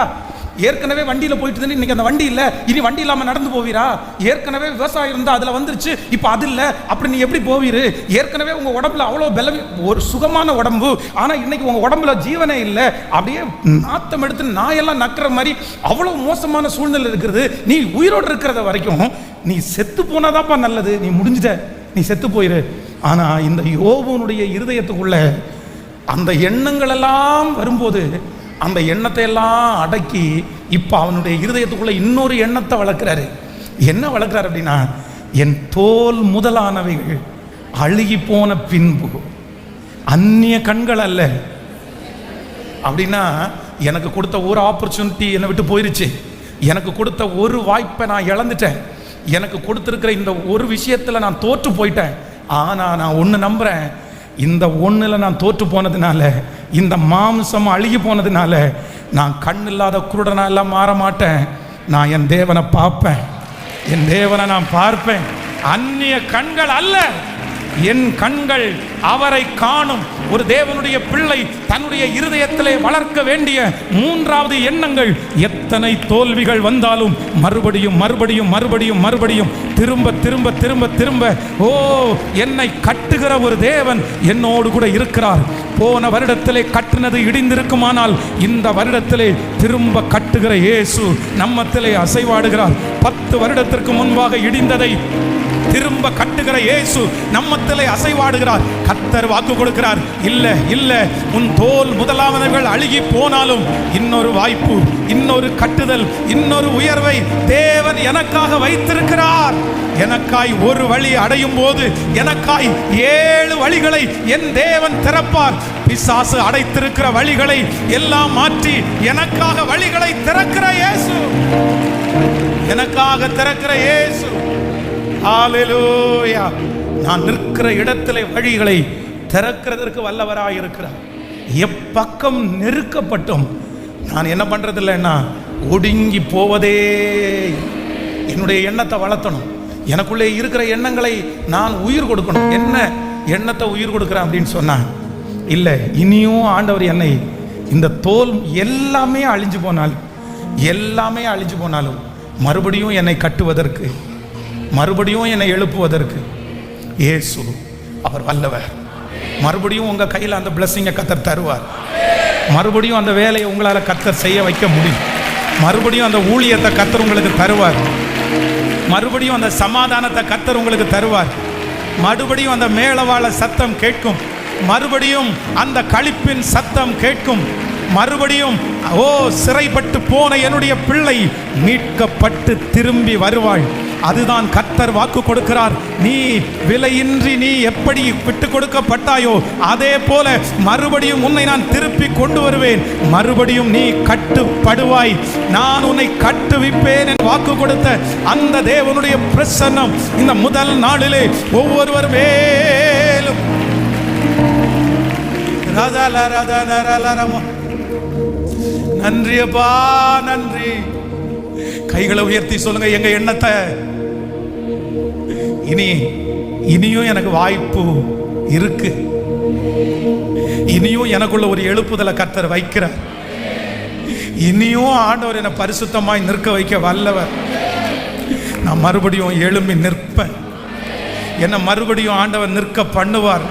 ஏற்கனவே வண்டியில் போயிட்டு இன்னைக்கு அந்த வண்டி இல்லை, இனி வண்டி இல்லாமல் நடந்து போவீரா? ஏற்கனவே விவசாயம் இருந்தால் அதில் வந்துருச்சு, இப்போ அது இல்லை, அப்படி நீ எப்படி போவீரு? ஏற்கனவே உங்கள் உடம்புல அவ்வளோ பலம், ஒரு சுகமான உடம்பு, ஆனால் இன்னைக்கு உங்கள் உடம்புல ஜீவனே இல்லை, அப்படியே நாத்தம் எடுத்து நாயெல்லாம் நக்கிற மாதிரி அவ்வளோ மோசமான சூழ்நிலை இருக்கிறது. நீ உயிரோடு இருக்கிறத வரைக்கும் நீ செத்து போனாதாப்பா நல்லது, நீ முடிஞ்சிட்ட, நீ செத்து போயிரு. ஆனால் இந்த யோபுனுடைய இருதயத்துக்குள்ள அந்த எண்ணங்கள் எல்லாம் வரும்போது அந்த எண்ணத்தை எல்லாம் அடக்கி இப்போ அவனுடைய இருதயத்துக்குள்ள இன்னொரு எண்ணத்தை வளர்க்கிறாரு. என்ன வளர்க்கிறார் அப்படின்னா, என் தோல் முதலானவைகள் அழுகி போன பின்பு, அந்நிய கண்கள் அல்ல. அப்படின்னா எனக்கு கொடுத்த ஒரு ஆப்பர்ச்சுனிட்டி என்னை விட்டு போயிருச்சு, எனக்கு கொடுத்த ஒரு வாய்ப்பை நான் இழந்துட்டேன், எனக்கு கொடுத்துருக்கிற இந்த ஒரு விஷயத்தில் நான் தோற்று போயிட்டேன். ஆனால் நான் ஒன்று நம்புகிறேன், இந்த ஒன்றில் நான் தோற்று போனதுனால, இந்த மாம்சம் அழுகி போனதுனால நான் கண் இல்லாத குருடனா எல்லாம் மாற மாட்டேன். நான் என் தேவனை பார்ப்பேன், என் தேவனை நான் பார்ப்பேன். அந்நிய கண்கள் அல்ல, என் கண்கள் அவரை காணும். ஒரு தேவனுடைய பிள்ளை தன்னுடைய இருதயத்திலே வளர்க்க வேண்டிய மூன்றாவது எண்ணங்கள், எத்தனை தோல்விகள் வந்தாலும் மறுபடியும் மறுபடியும் மறுபடியும் மறுபடியும் திரும்ப திரும்ப திரும்ப திரும்ப, ஓ என்னை கட்டுகிற ஒரு தேவன் என்னோடு கூட இருக்கிறார். போன வருடத்திலே கட்டினது இடிந்திருக்குமானால் இந்த வருடத்திலே திரும்ப கட்டுகிற இயேசு நம்மத்திலே அசைவாடுகிறார். 10 வருடத்திற்கு முன்பாக இடிந்ததை திரும்ப கட்டுகிற இயேசு நம்மத்திலே அசைவாடுகிறார். கர்த்தர் வாக்கு கொடுக்கிறார், இல்ல இல்ல, உன் தோல் முதலாவனர்கள் அழுகி போனாலும் இன்னொரு வாய்ப்பு, இன்னொரு கட்டுதல், இன்னொரு உயர்வை தேவன் எனக்காக வைத்திருக்கிறார். எனக்காய் ஒரு வழி அடையும் போது எனக்காய் 7 வழிகளை என் தேவன் திறப்பார். பிசாசு அடைத்திருக்கிற வழிகளை எல்லாம் மாற்றி எனக்காக வழிகளை திறக்கிற இயேசு, எனக்காக திறக்கிற இயேசு. ஹல்லேலூயா. நான் நிற்கிற இடத்திலே வழிகளை திறக்கிறதற்கு வல்லவராய் இருக்கிறார். எப்பக்கம் நெருக்கப்பட்டும் நான் என்ன பண்றதில்லைன்னா ஒடுங்கி போவதே. என்னுடைய எண்ணத்தை வளர்த்தணும், எனக்குள்ளே இருக்கிற எண்ணங்களை நான் உயிர் கொடுக்கணும். என்ன எண்ணத்தை உயிர் கொடுக்கிறேன் அப்படின்னு சொன்னா, இல்லை இனியும் ஆண்டவர் என்னை இந்த தோல் எல்லாமே அழிஞ்சு போனாலும், எல்லாமே அழிஞ்சு போனாலும் மறுபடியும் என்னை கட்டுவதற்கு மறுபடியும் என்னை எழுப்புவதற்கு இயேசு அவர் வல்லவர். மறுபடியும் உங்க கையில் அந்த பிளஸிங்கை கர்த்தர் தருவார். மறுபடியும் அந்த வேலையை உங்களால் கர்த்தர் செய்ய வைக்க முடியும். மறுபடியும் அந்த ஊழியத்தை கர்த்தர் உங்களுக்கு தருவார். மறுபடியும் அந்த சமாதானத்தை கர்த்தர் உங்களுக்கு தருவார். மறுபடியும் அந்த மேளவாள சத்தம் கேட்கும். மறுபடியும் அந்த களிப்பின் சத்தம் கேட்கும். மறுபடியும் சிறைப்பட்டு போன என்னுடைய பிள்ளை மீட்கப்பட்டு திரும்பி வருவாள். அதுதான் கர்த்தர் வாக்கு கொடுக்கிறார். நீ விலையின்றி நீ எப்படி விட்டு கொடுக்கப்பட்டாயோ அதே போல மறுபடியும் உன்னை நான் திருப்பி கொண்டு வருவேன். மறுபடியும் நீ கட்டுப்படுவாய். நான் உன்னை கட்டுவிப்பேன் என்று வாக்கு கொடுத்த அந்த தேவனுடைய பிரசன்னம் இந்த முதல் நாளிலே ஒவ்வொருவர் மேலும் நன்றி அப்பா, நன்றி. கைகளை உயர்த்தி சொல்லுங்க, எங்க எண்ணத்தை இனியும் எனக்கு வாய்ப்பு இருக்கு. இனியும் எனக்குள்ள ஒரு எழுப்புதலை கர்த்தர் வைக்கிறார். இனியும் ஆண்டவர் என்னை பரிசுத்தமாய் நிற்க வைக்க வல்லவர். நான் மறுபடியும் எழும்பி நிற்பேன். என்னை மறுபடியும் ஆண்டவர் நிற்க பண்ணுவார்.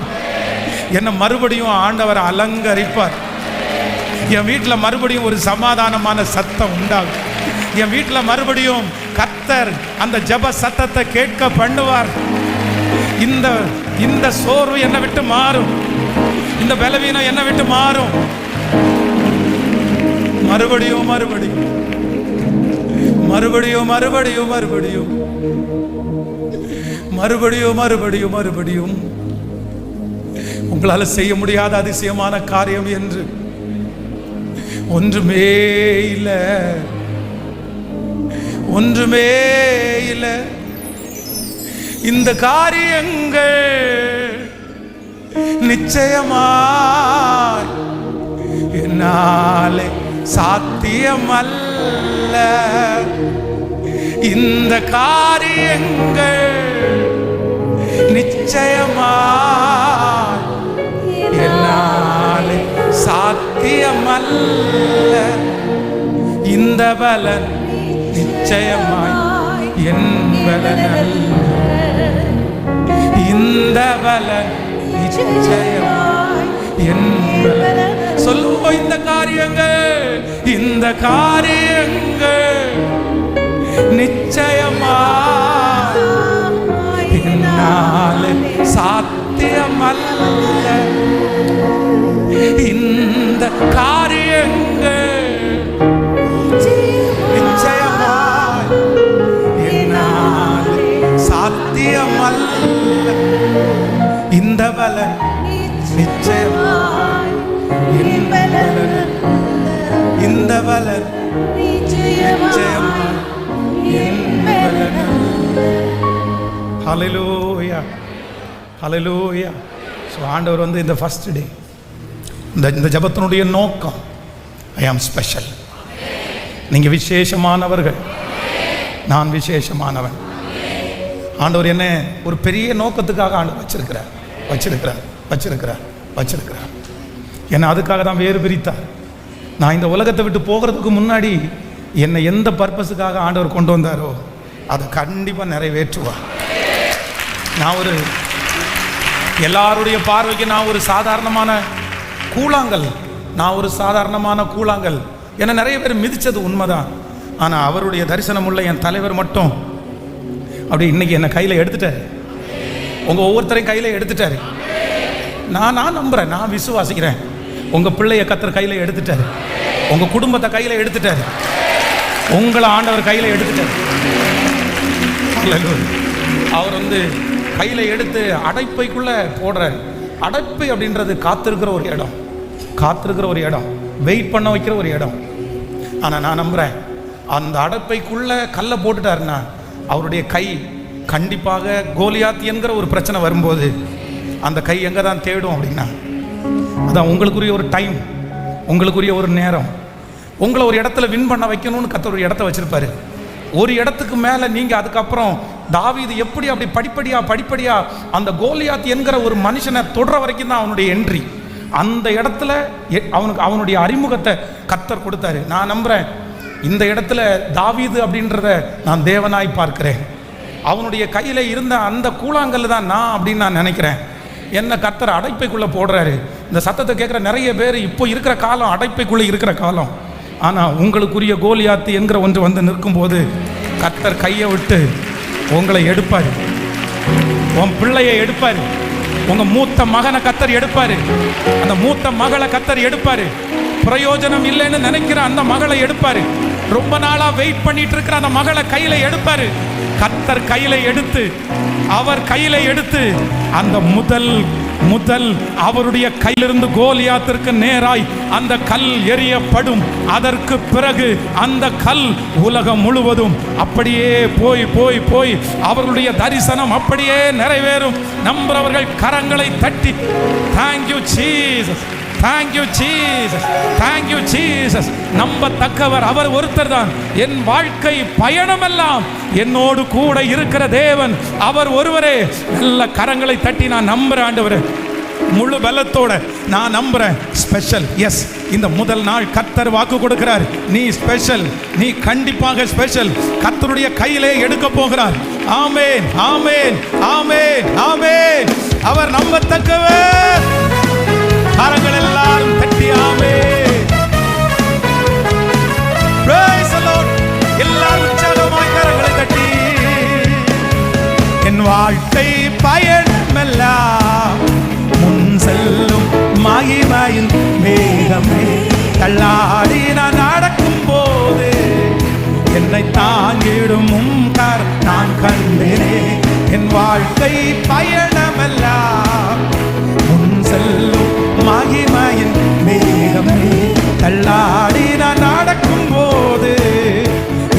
என்னை மறுபடியும் ஆண்டவர் அலங்கரிப்பார். என் வீட்டில் மறுபடியும் ஒரு சமாதானமான சத்தம் உண்டாகும். என் வீட்டில் மறுபடியும் கர்த்தர் அந்த ஜெப சத்தத்தை கேட்க பண்ணுவார். இந்த சோர்வு என்னை விட்டு மாறும். இந்த பலவீனம் என்னை விட்டு மாறும். மறுபடியும் மறுபடியும் மறுபடியும் மறுபடியும் மறுபடியும் மறுபடியும் மறுபடியும் மறுபடியும் உங்களால் செய்ய முடியாத அதிசயமான காரியம் என்று ஒன்றுமே இல்லை, ஒன்றுமே இல்லை. இந்த காரியங்கள் நிச்சயமாய் என்னாலே சாத்தியமல்ல. இந்த காரியங்கள் நிச்சயமாய் என்னாலே சாத்தியமல்ல. இந்த பலன் நிச்சயமாய் என் பலன் அல்ல. இந்த பலன் நிச்சயமாய் என் பலன். சொல்லுவோம், இந்த காரியங்கள் நிச்சயமாய் என்னாலே சாத்தியமல்ல. இந்த காரியங்கள் நிச்சயமாய் என்னாலே சாத்தியமல்ல. இந்த பலன் நிச்சயமாய் என் பலன். இந்த பலன் நிச்சயமாய் என் பலன். ஹல்லேலூயா, ஹல்லேலூயா. ஸோ ஆண்டவர் இந்த ஃபர்ஸ்ட் டே இந்த ஜெபத்தினுடைய நோக்கம், ஐ ஆம் ஸ்பெஷல். நீங்கள் விசேஷமானவர்கள், நான் விசேஷமானவன். ஆண்டவர் என்ன ஒரு பெரிய நோக்கத்துக்காக ஆண்டவர் வச்சிருக்கிறார். என்னை அதுக்காக தான் வேறு பிரித்தார். நான் இந்த உலகத்தை விட்டு போகிறதுக்கு முன்னாடி என்னை எந்த பர்பஸுக்காக ஆண்டவர் கொண்டு வந்தாரோ அதை கண்டிப்பாக நிறைவேற்றுவார். நான் எல்லாருடைய பார்வைக்கு நான் ஒரு சாதாரணமான கூழாங்கல். என்னை நிறைய பேர் மிதித்தது உண்மைதான். ஆனால் அவருடைய தரிசனம் உள்ள என் தலைவர் மட்டும் அப்படி இன்னைக்கு என்னை கையில் எடுத்துட்டார். உங்கள் ஒவ்வொருத்தரையும் கையில் எடுத்துட்டாரு. நான் நம்புகிறேன், நான் விசுவாசிக்கிறேன். உங்கள் பிள்ளைய கர்த்தர் கையில் எடுத்துட்டாரு. உங்கள் குடும்பத்தை கையில் எடுத்துட்டாரு. உங்களை ஆண்டவர் கையில் எடுத்துட்டாரு. அவர் கையில் எடுத்து அடைப்பைக்குள்ளே போடுற அடைப்பை அப்படின்றது காத்திருக்கிற ஒரு இடம், வெயிட் பண்ண வைக்கிற ஒரு இடம். ஆனால் நான் நம்புகிறேன், அந்த அடைப்பைக்குள்ளே கல்லை போட்டுட்டாருன்னா அவருடைய கை கண்டிப்பாக கோலியாத் என்கிற ஒரு பிரச்சனை வரும்போது அந்த கை எங்கே தான் தேடும் அப்படின்னா, அதான் உங்களுக்குரிய ஒரு டைம், உங்களுக்குரிய ஒரு நேரம். உங்களை ஒரு இடத்துல வின் பண்ண வைக்கணும்னு கர்த்தர் ஒரு இடத்த வச்சிருப்பாரு. ஒரு இடத்துக்கு மேலே நீங்கள் அதுக்கப்புறம் தாவீது எப்படி அப்படி படிப்படியா அந்த கோலியாத் என்கிற ஒரு மனுஷனை தொடர வரைக்கும் தான் அவனுடைய என்ட்ரி. அந்த இடத்துல அவனுடைய அறிமுகத்தை கர்த்தர் கொடுத்தாரு. நான் நம்புகிறேன், இந்த இடத்துல தாவீது அப்படின்றத நான் தேவனாய் பார்க்கிறேன். அவனுடைய கையில் இருந்த அந்த கூழாங்கல் தான் நான் அப்படின்னு நான் நினைக்கிறேன். என்ன கர்த்தர் அடைப்பைக்குள்ளே போடுறாரு. இந்த சத்தத்தை கேட்குற நிறைய பேர் இப்போ இருக்கிற காலம் அடைப்பைக்குள்ளே இருக்கிற காலம். ஆனால் உங்களுக்குரிய கோலியாத்து என்கிற ஒன்று வந்து நிற்கும்போது கர்த்தர் கையை விட்டு உங்களை எடுப்பார். உன் பிள்ளையை எடுப்பார். உங்கள் மூத்த மகனை கர்த்தர் எடுப்பார். அந்த மூத்த மகளை கர்த்தர் எடுப்பார். பிரயோஜனம் இல்லைன்னு நினைக்கிற அந்த மகளை எடுப்பார். ரொம்ப நாளாக வெயிட் பண்ணிட்டு இருக்கிற அந்த மகளை கையில் எடுப்பார். கர்த்தர் கையில் எடுத்து, அவர் கையில் எடுத்து அந்த முதல் அவருடைய கையிலிருந்து கோலியாத்திற்கு நேராய் அந்த கல் எறியப்படும். அதற்கு பிறகு அந்த கல் உலகம் முழுவதும் அப்படியே போய் போய் போய் அவர்களுடைய தரிசனம் அப்படியே நிறைவேறும். நம்புறவர்கள் கரங்களை தட்டி thank you Jesus, thank you Jesus, thank you Jesus. நம்பத்தக்கவர் அவர் ஒருத்தர் தான். என் வாழ்க்கை பயணமெல்லாம் என்னோடு கூட இருக்கிற தேவன் அவர் ஒருவரே. நல்ல கரங்களை தட்டி நான் நம்புறேன் ஆண்டவரே, முழு பலத்தோட நான் நம்புறேன். ஸ்பெஷல், எஸ், இந்த முதல் நாள் கர்த்தர் வாக்கு கொடுக்கிறார். நீ ஸ்பெஷல், நீ கண்டிப்பாக ஸ்பெஷல். கர்த்தருடைய கையிலே எடுக்க போகிறார். ஆமென், ஆமென், ஆமென், ஆமென். அவர் நம்பத்தக்கவர். கரங்கள் எல்லாரும் தட்டி ஆமென். Praise the Lord. எல்லாரும் உற்சாகமாய் கரங்களை தட்டி. என் வாழ்க்கை பயணமெல்லாம் முன் செல்லும் மகிமையின் மேகமே. தள்ளாடி நான் நடக்கும் போது என்னை தாங்கிடும் கர் நான் கண்டேனே. என் வாழ்க்கை பயணமெல்லாம் முன் செல்லும் மகிமையின் மேகமே. தள்ளாடி நான் நடக்கும் போது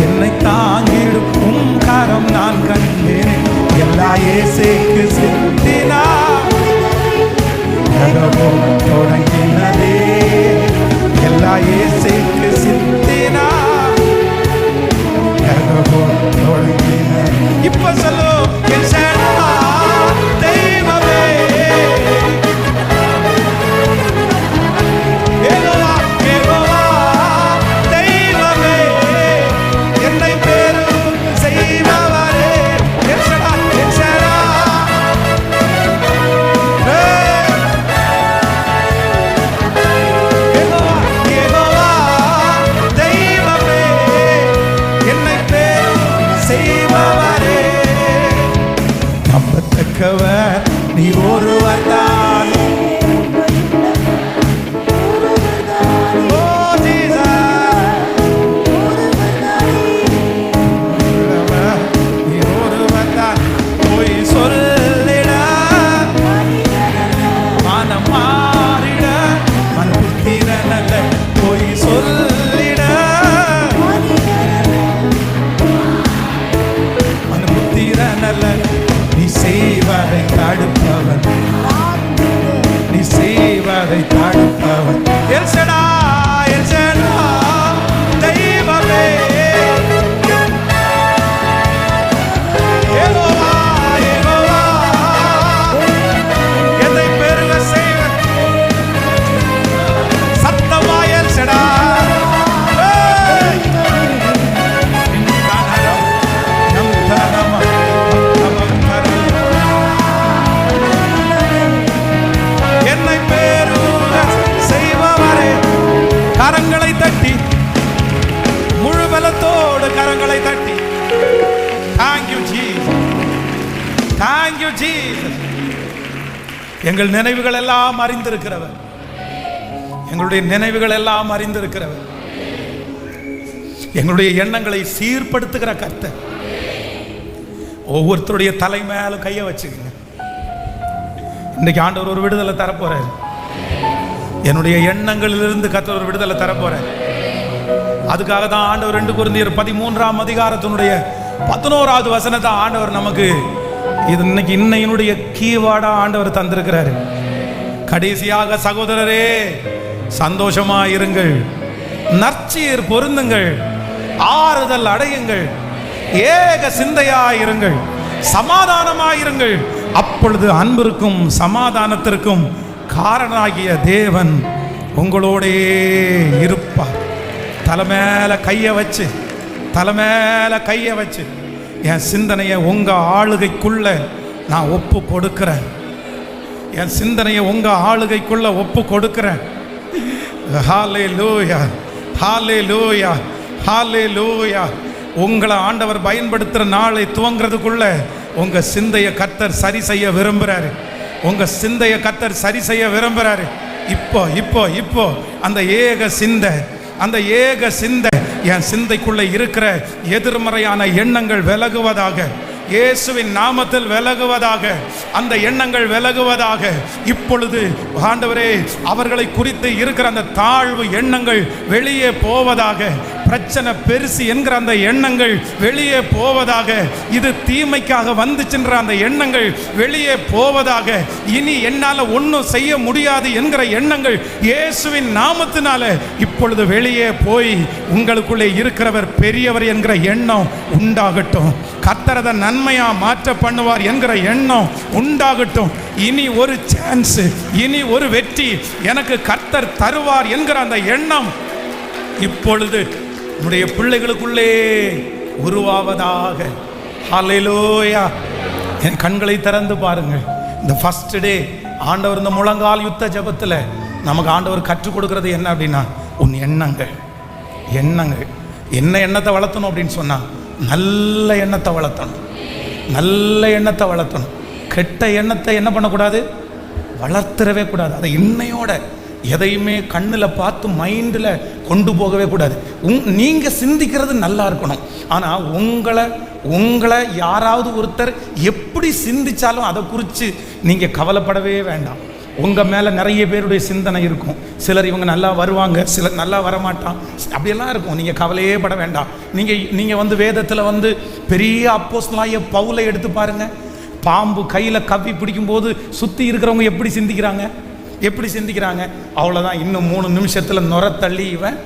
என்னை தாங்கிடும் கரம் நான் கண்டேன். எல்லா இயேசுவுக்கு சிந்தினா தொடங்கினதே. எல்லா இயேசுவுக்கு சிந்தினா தொடங்கினதே. இப்ப சொல்லு என் தெய்வமே. நீ ஒருவர் தான். நீ ஒருவர் தான். போய் சொல்லிட மனம் மாறிட மனபுத்திர நல்ல. போய் சொல்லிட மனபுத்திர நல்ல. நீ செய்வதை தடுப்பவன், நீ செய்வதை தடுப்பவன். எல் ஷடாய், எல் ஷடாய் தெய்வமே. யெகோவா, யெகோவா என்னை பெருக செய்வன். சத்தமாய் எல் ஷடாய். கரங்களை தட்டி, முழு பலத்தோடு கரங்களை தட்டி. Thank you Jesus, thank you Jesus. எங்கள் நினைவுகள் எல்லாம் அறிந்திருக்கிறவர், எங்களுடைய நினைவுகள் எல்லாம் அறிந்திருக்கிறவர், எங்களுடைய எண்ணங்களை சீர்படுத்துகிற கர்த்தர். ஒவ்வொருத்தருடைய தலை மேல கையை வச்சுக்கங்க. இன்னைக்கு ஆண்டவர் ஒரு விடுதலை தரப்போறாரு. என்னுடைய எண்ணங்களிலிருந்து கர்த்தர் ஒரு விடுதலை தரப்போறார். அதுக்காக தான் ஆண்டவர் 2 கொரிந்தியர் 13ஆம் அதிகாரத்தினுடைய 11வது வசனத்தை ஆண்டவர் நமக்கு இது இன்னையினுடைய கீவார்டா ஆண்டவர் தந்திருக்கிறாரு. கடைசியாக சகோதரரே, சந்தோஷமா இருங்கள், நற்சீர் பொருந்துங்கள், ஆறுதல் அடையுங்கள், ஏக சிந்தையாயிருங்கள், சமாதானமாயிருங்கள். அப்பொழுது அன்பிற்கும் சமாதானத்திற்கும் காரணாகிய தேவன் உங்களோடே இருப்பார். தலைமேல கையை வச்சு, தலைமேல கையை வச்சு என் சிந்தனையை உங்க ஆளுகைக்குள்ள நான் ஒப்பு கொடுக்கிறேன். என் சிந்தனையை உங்க ஆளுகைக்குள்ள ஒப்பு கொடுக்கிறேன். ஹல்லேலூயா, ஹல்லேலூயா, ஹல்லேலூயா. உங்களை ஆண்டவர் பயன்படுத்துகிற நாளை துவங்கிறதுக்குள்ள உங்க சிந்தையை கர்த்தர் சரி செய்ய விரும்புகிறாரு. உங்க சிந்தையை கர்த்தர் சரி செய்ய விரும்புகிறாரு. இப்போ இப்போ இப்போ அந்த ஏக சிந்தை, அந்த ஏக சிந்தை என் சிந்தைக்குள்ள இருக்கிற எதிர்மறையான எண்ணங்கள் விலகுவதாக, இயேசுவின் நாமத்தில் விலகுவதாக, அந்த எண்ணங்கள் விலகுவதாக. இப்பொழுது ஆண்டவரே அவர்களை குறித்து இருக்கிற அந்த தாழ்வு எண்ணங்கள் வெளியே போவதாக. பிரச்சனை பெருசு என்கிற அந்த எண்ணங்கள் வெளியே போவதாக. இது தீமைக்காக வந்துச்சுன்ற அந்த எண்ணங்கள் வெளியே போவதாக. இனி என்னால் ஒன்றும் செய்ய முடியாது என்கிற எண்ணங்கள் இயேசுவின் நாமத்தினால இப்பொழுது வெளியே போய் உங்களுக்குள்ளே இருக்கிறவர் பெரியவர் என்கிற எண்ணம் உண்டாகட்டும். கர்த்தரத நன்மையா மாற்ற பண்ணுவார் என்கிற எண்ணம் உண்டாகட்டும். இனி ஒரு சான்ஸ், இனி ஒரு வெற்றி எனக்கு கர்த்தர் தருவார் என்கிற அந்த எண்ணம் இப்பொழுது நம்முடைய பிள்ளைகளுக்குள்ளே உருவாவதாக. ஹல்லேலூயா. என் கண்களை திறந்து பாருங்கள். இந்த ஃபர்ஸ்ட் டே ஆண்டவர் இந்த முழங்கால் யுத்த ஜெபத்தில் நமக்கு ஆண்டவர் கற்றுக் கொடுக்கிறது என்ன அப்படின்னா, உன் எண்ணங்கள் எண்ணங்கள் என்ன எண்ணத்தை வளர்த்தணும் அப்படின்னு சொன்னால், நல்ல எண்ணத்தை வளர்த்தணும். நல்ல எண்ணத்தை வளர்த்தணும். கெட்ட எண்ணத்தை என்ன பண்ணக்கூடாது, வளர்த்துறவே கூடாது. அதை இன்னையோட எதையுமே கண்ணில் பார்த்து மைண்டில் கொண்டு போகவே கூடாது. நீங்கள் சிந்திக்கிறது நல்லா இருக்கணும். ஆனால் உங்களை யாராவது ஒருத்தர் எப்படி சிந்திச்சாலும் அதை குறித்து நீங்கள் கவலைப்படவே வேண்டாம். உங்கள் மேலே நிறைய பேருடைய சிந்தனை இருக்கும். சிலர் இவங்க நல்லா வருவாங்க, சிலர் நல்லா வரமாட்டான், அப்படியெல்லாம் இருக்கும். நீங்கள் கவலையே பட வேண்டாம். நீங்கள் வேதத்தில் பெரிய அப்போஸ்தலனாகிய பவுலை எடுத்து பாருங்கள். பாம்பு கையில் கவ்வி பிடிக்கும்போது சுற்றி இருக்கிறவங்க எப்படி சிந்திக்கிறாங்க, எப்படி சிந்திக்கிறாங்க? அவ்வளோதான், இன்னும் 3 நிமிஷத்தில் நுரத்தள்ளி இவன்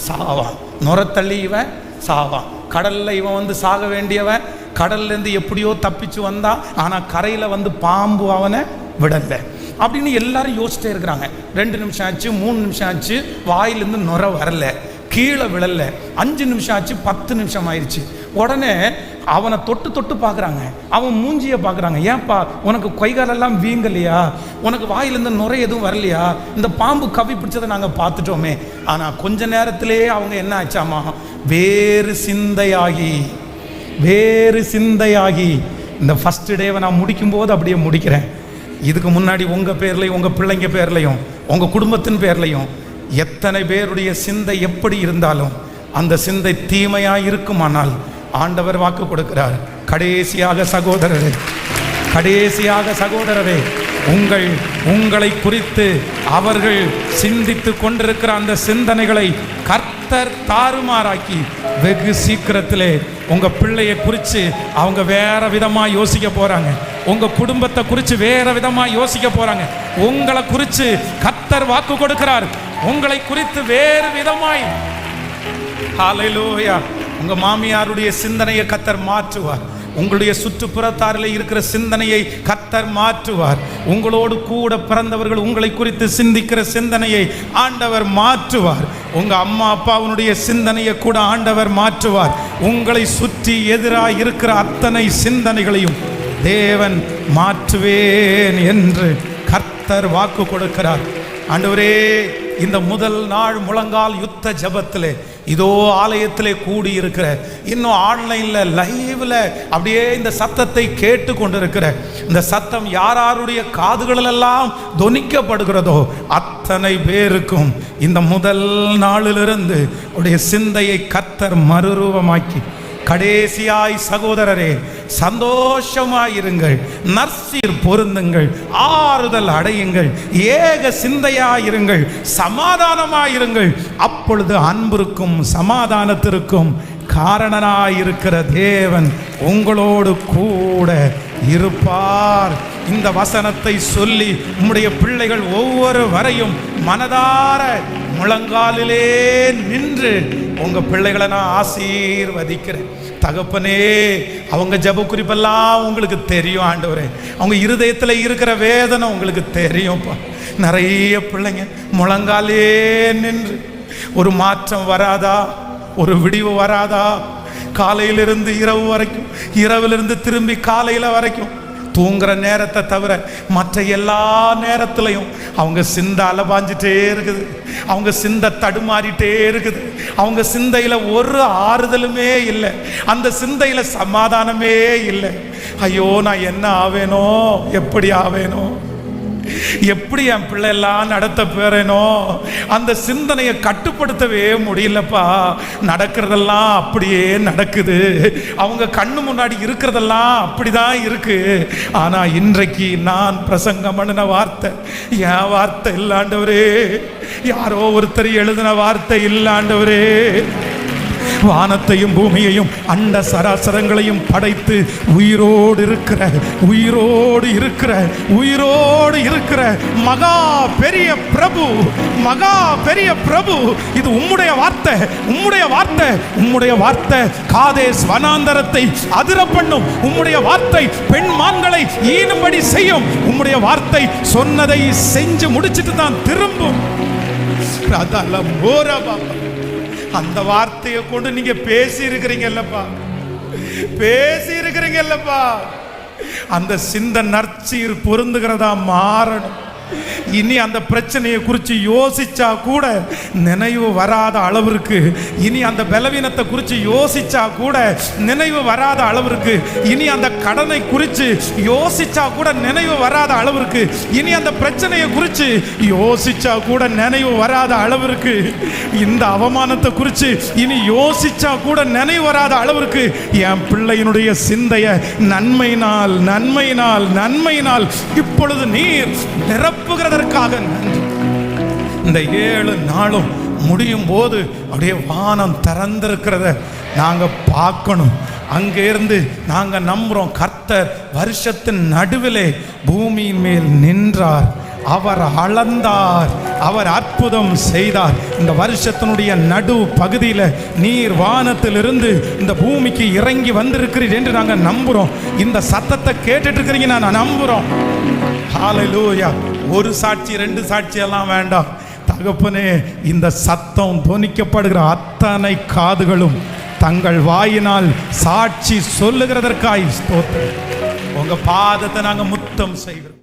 சாவான், நுரத்தள்ளி இவன் சாவான். கடலில் இவன் சாக வேண்டியவன் கடல்லேருந்து எப்படியோ தப்பிச்சு வந்தான். ஆனால் கரையில் பாம்பு அவனை விடலை அப்படின்னு எல்லாரும் யோசிச்சிட்டே இருக்கிறாங்க. 2 நிமிஷம் ஆச்சு, 3 நிமிஷம் ஆச்சு, வாயிலேருந்து நுர வரல, கீழே விழலை. 5 நிமிஷம் ஆச்சு, 10 நிமிஷம் ஆயிடுச்சு. உடனே அவனை தொட்டு தொட்டு பார்க்குறாங்க, அவன் மூஞ்சியை பார்க்குறாங்க. ஏன்பா உனக்கு கைகாலெல்லாம் வீங்கலையா, உனக்கு வாயிலேருந்து நுரை எதுவும் வரலையா, இந்த பாம்பு கவி பிடிச்சதை நாங்கள் பார்த்துட்டோமே. ஆனால் கொஞ்ச நேரத்திலே அவங்க என்ன ஆச்சாமா, வேறு சிந்தையாகி இந்த ஃபஸ்ட் டேவை நான் முடிக்கும்போது அப்படியே முடிக்கிறேன். இதுக்கு முன்னாடி உங்கள் பேர்லையும் உங்கள் பிள்ளைங்க பேர்லையும் உங்கள் குடும்பத்தின் பேர்லையும் எத்தனை பேருடைய சிந்தை எப்படி இருந்தாலும் அந்த சிந்தை தீமையாக இருக்குமானால் ஆண்டவர் வாக்கு கொடுக்கிறார். கடைசியாக சகோதரரே, உங்களை குறித்து அவர்கள் சிந்தித்து கொண்டிருக்கிற அந்த சிந்தனைகளை கர்த்தர் தாறுமாறாக்கி வெகு சீக்கிரத்திலே உங்க பிள்ளையை குறித்து அவங்க வேற விதமா யோசிக்க போறாங்க. உங்க குடும்பத்தை குறித்து வேற விதமா யோசிக்க போறாங்க. உங்களை குறித்து கர்த்தர் வாக்கு கொடுக்கிறார், உங்களை குறித்து வேறு விதமாய். ஹல்லேலூயா. உங்க மாமியாருடைய சிந்தனையை கர்த்தர் மாற்றுவார். உங்களுடைய சுற்றுப்புறத்தாரில் இருக்கிற சிந்தனையை கர்த்தர் மாற்றுவார். உங்களோடு கூட பிறந்தவர்கள் உங்களை குறித்து சிந்திக்கிற சிந்தனையை ஆண்டவர் மாற்றுவார். உங்க அம்மா அப்பாவுடைய சிந்தனையை கூட ஆண்டவர் மாற்றுவார். உங்களை சுற்றி எதிராக இருக்கிற அத்தனை சிந்தனைகளையும் தேவன் மாற்றுவேன் என்று கர்த்தர் வாக்கு கொடுக்கிறார். ஆண்டவரே, இந்த முதல் நாள் முழங்கால் யுத்த ஜபத்திலே இதோ ஆலயத்திலே கூடி இருக்கிற, இன்னும் ஆன்லைனில் லைவில் அப்படியே இந்த சத்தத்தை கேட்டு கொண்டிருக்கிற, இந்த சத்தம் யாருடைய காதுகளெல்லாம் தொனிக்கப்படுகிறதோ அத்தனை பேருக்கும் இந்த முதல் நாளிலிருந்து உடைய சிந்தையை கர்த்தர் மறுரூபமாக்கி, கடைசியாய் சகோதரரே சந்தோஷமாயிருங்கள், நற்சீர் பொருந்துங்கள், ஆறுதல் அடையுங்கள், ஏக சிந்தையாயிருங்கள், சமாதானமாயிருங்கள். அப்பொழுது அன்பிற்கும் சமாதானத்திற்கும் காரணனாயிருக்கிற தேவன் உங்களோடு கூட இருப்பார். இந்த வசனத்தை சொல்லி உம்முடைய பிள்ளைகள் ஒவ்வொரு வரையும் மனதார முழங்காலிலே நின்று உங்க பிள்ளைகளை நான் ஆசீர்வதிக்கிறேன். தகப்பனே, அவங்க ஜெப குறிப்பெல்லாம் உங்களுக்கு தெரியும் ஆண்டவரே. அவங்க இருதயத்தில் இருக்கிற வேதனை உங்களுக்கு தெரியும்ப்பா. நிறைய பிள்ளைங்க முழங்காலே நின்று ஒரு மாற்றம் வராதா, ஒரு விடிவு வராதா? காலையிலிருந்து இரவு வரைக்கும் இரவிலிருந்து திரும்பி காலையில வரைக்கும் தூங்குற நேரத்தை தவிர மற்ற எல்லா நேரத்திலையும் அவங்க சிந்தை அலபாஞ்சிட்டே இருக்குது, அவங்க சிந்தை தடுமாறிட்டே இருக்குது, அவங்க சிந்தையில ஒரு ஆறுதலுமே இல்லை, அந்த சிந்தையில சமாதானமே இல்லை. ஐயோ நான் என்ன ஆவேனோ, எப்படி ஆவேனோ, எப்படி என் பிள்ளை எல்லாம் நடத்த போறேனோ, அந்த சிந்தனையை கட்டுப்படுத்தவே முடியலப்பா. நடக்கிறதெல்லாம் அப்படியே நடக்குது, அவங்க கண்ணு முன்னாடி இருக்கிறதெல்லாம் அப்படிதான் இருக்கு. ஆனா இன்றைக்கு நான் பிரசங்கம் பண்ணின வார்த்தை என் வார்த்தை இல்லாண்டவரே, யாரோ ஒருத்தர் எழுதின வார்த்தை இல்லாண்டவரே. வானத்தையும் பூமியையும் அண்ட சராசரங்களையும் படைத்து உயிரோடு இருக்கிற மகா பெரிய பிரபு, மகா பெரிய பிரபு, இது உம்முடைய வார்த்தை, உம்முடைய வார்த்தை காதேஸ் வனாந்தரத்தை அதிர பண்ணும், உம்முடைய வார்த்தை பெண்மான்களை ஈனும்படி செய்யும், உம்முடைய வார்த்தை சொன்னதை செஞ்சு முடிச்சிட்டு தான் திரும்பும். அந்த வார்த்தையை கொண்டு நீங்க பேசி இருக்கிறீங்கல்லப்பா, அந்த சிந்த நற்சீர் பொருந்துகிறதா மாறணும். இனி அந்த பிரச்சனையை குறித்து யோசிச்சா கூட நினைவு வராத அளவிற்கு, இனி அந்த பலவீனத்தை குறித்து யோசிச்சா கூட நினைவு வராத அளவிற்கு, இனி அந்த கடனை குறித்து யோசிச்சா கூட நினைவு வராத அளவிற்கு, இனி அந்த பிரச்சனையை குறித்து யோசிச்சா கூட நினைவு வராத அளவிற்கு, இந்த அவமானத்தை குறித்து இனி யோசிச்சா கூட நினைவு வராத அளவிற்கு என் பிள்ளையினுடைய சிந்தையை நன்மையினால் இப்பொழுது நீர் நிரப்புகிறதற்காக நன்றி. இந்த 7 நாளும் முடியும் போது அப்படியே வானம் திறந்திருக்கிறத நாங்க பார்க்கணும். அங்கே இருந்து நாங்க நம்புறோம், கர்த்தர் வருஷத்தின் நடுவிலே பூமியின் மேல் நின்றார், அவர் அளந்தார், அவர் அற்புதம் செய்தார். இந்த வருஷத்தினுடைய நடு பகுதியில் நீர் வானத்திலிருந்து இந்த பூமிக்கு இறங்கி வந்திருக்கிறீர் என்று நாங்கள் நம்புறோம். இந்த சத்தத்தை கேட்டுட்டு இருக்கிறீங்க, நான் நம்புறோம். ஹல்லேலூயா. ஒரு சாட்சி 2 சாட்சி எல்லாம் வேண்டாம் தகப்பனே, இந்த சத்தம் தொனிக்கப்படுகிற அத்தனை காதுகளும் தங்கள் வாயினால் சாட்சி சொல்லுகிறதற்காய் ஸ்தோத்திரம். உங்க பாதத்தை நாங்கள் முத்தம் செய்கிறோம்.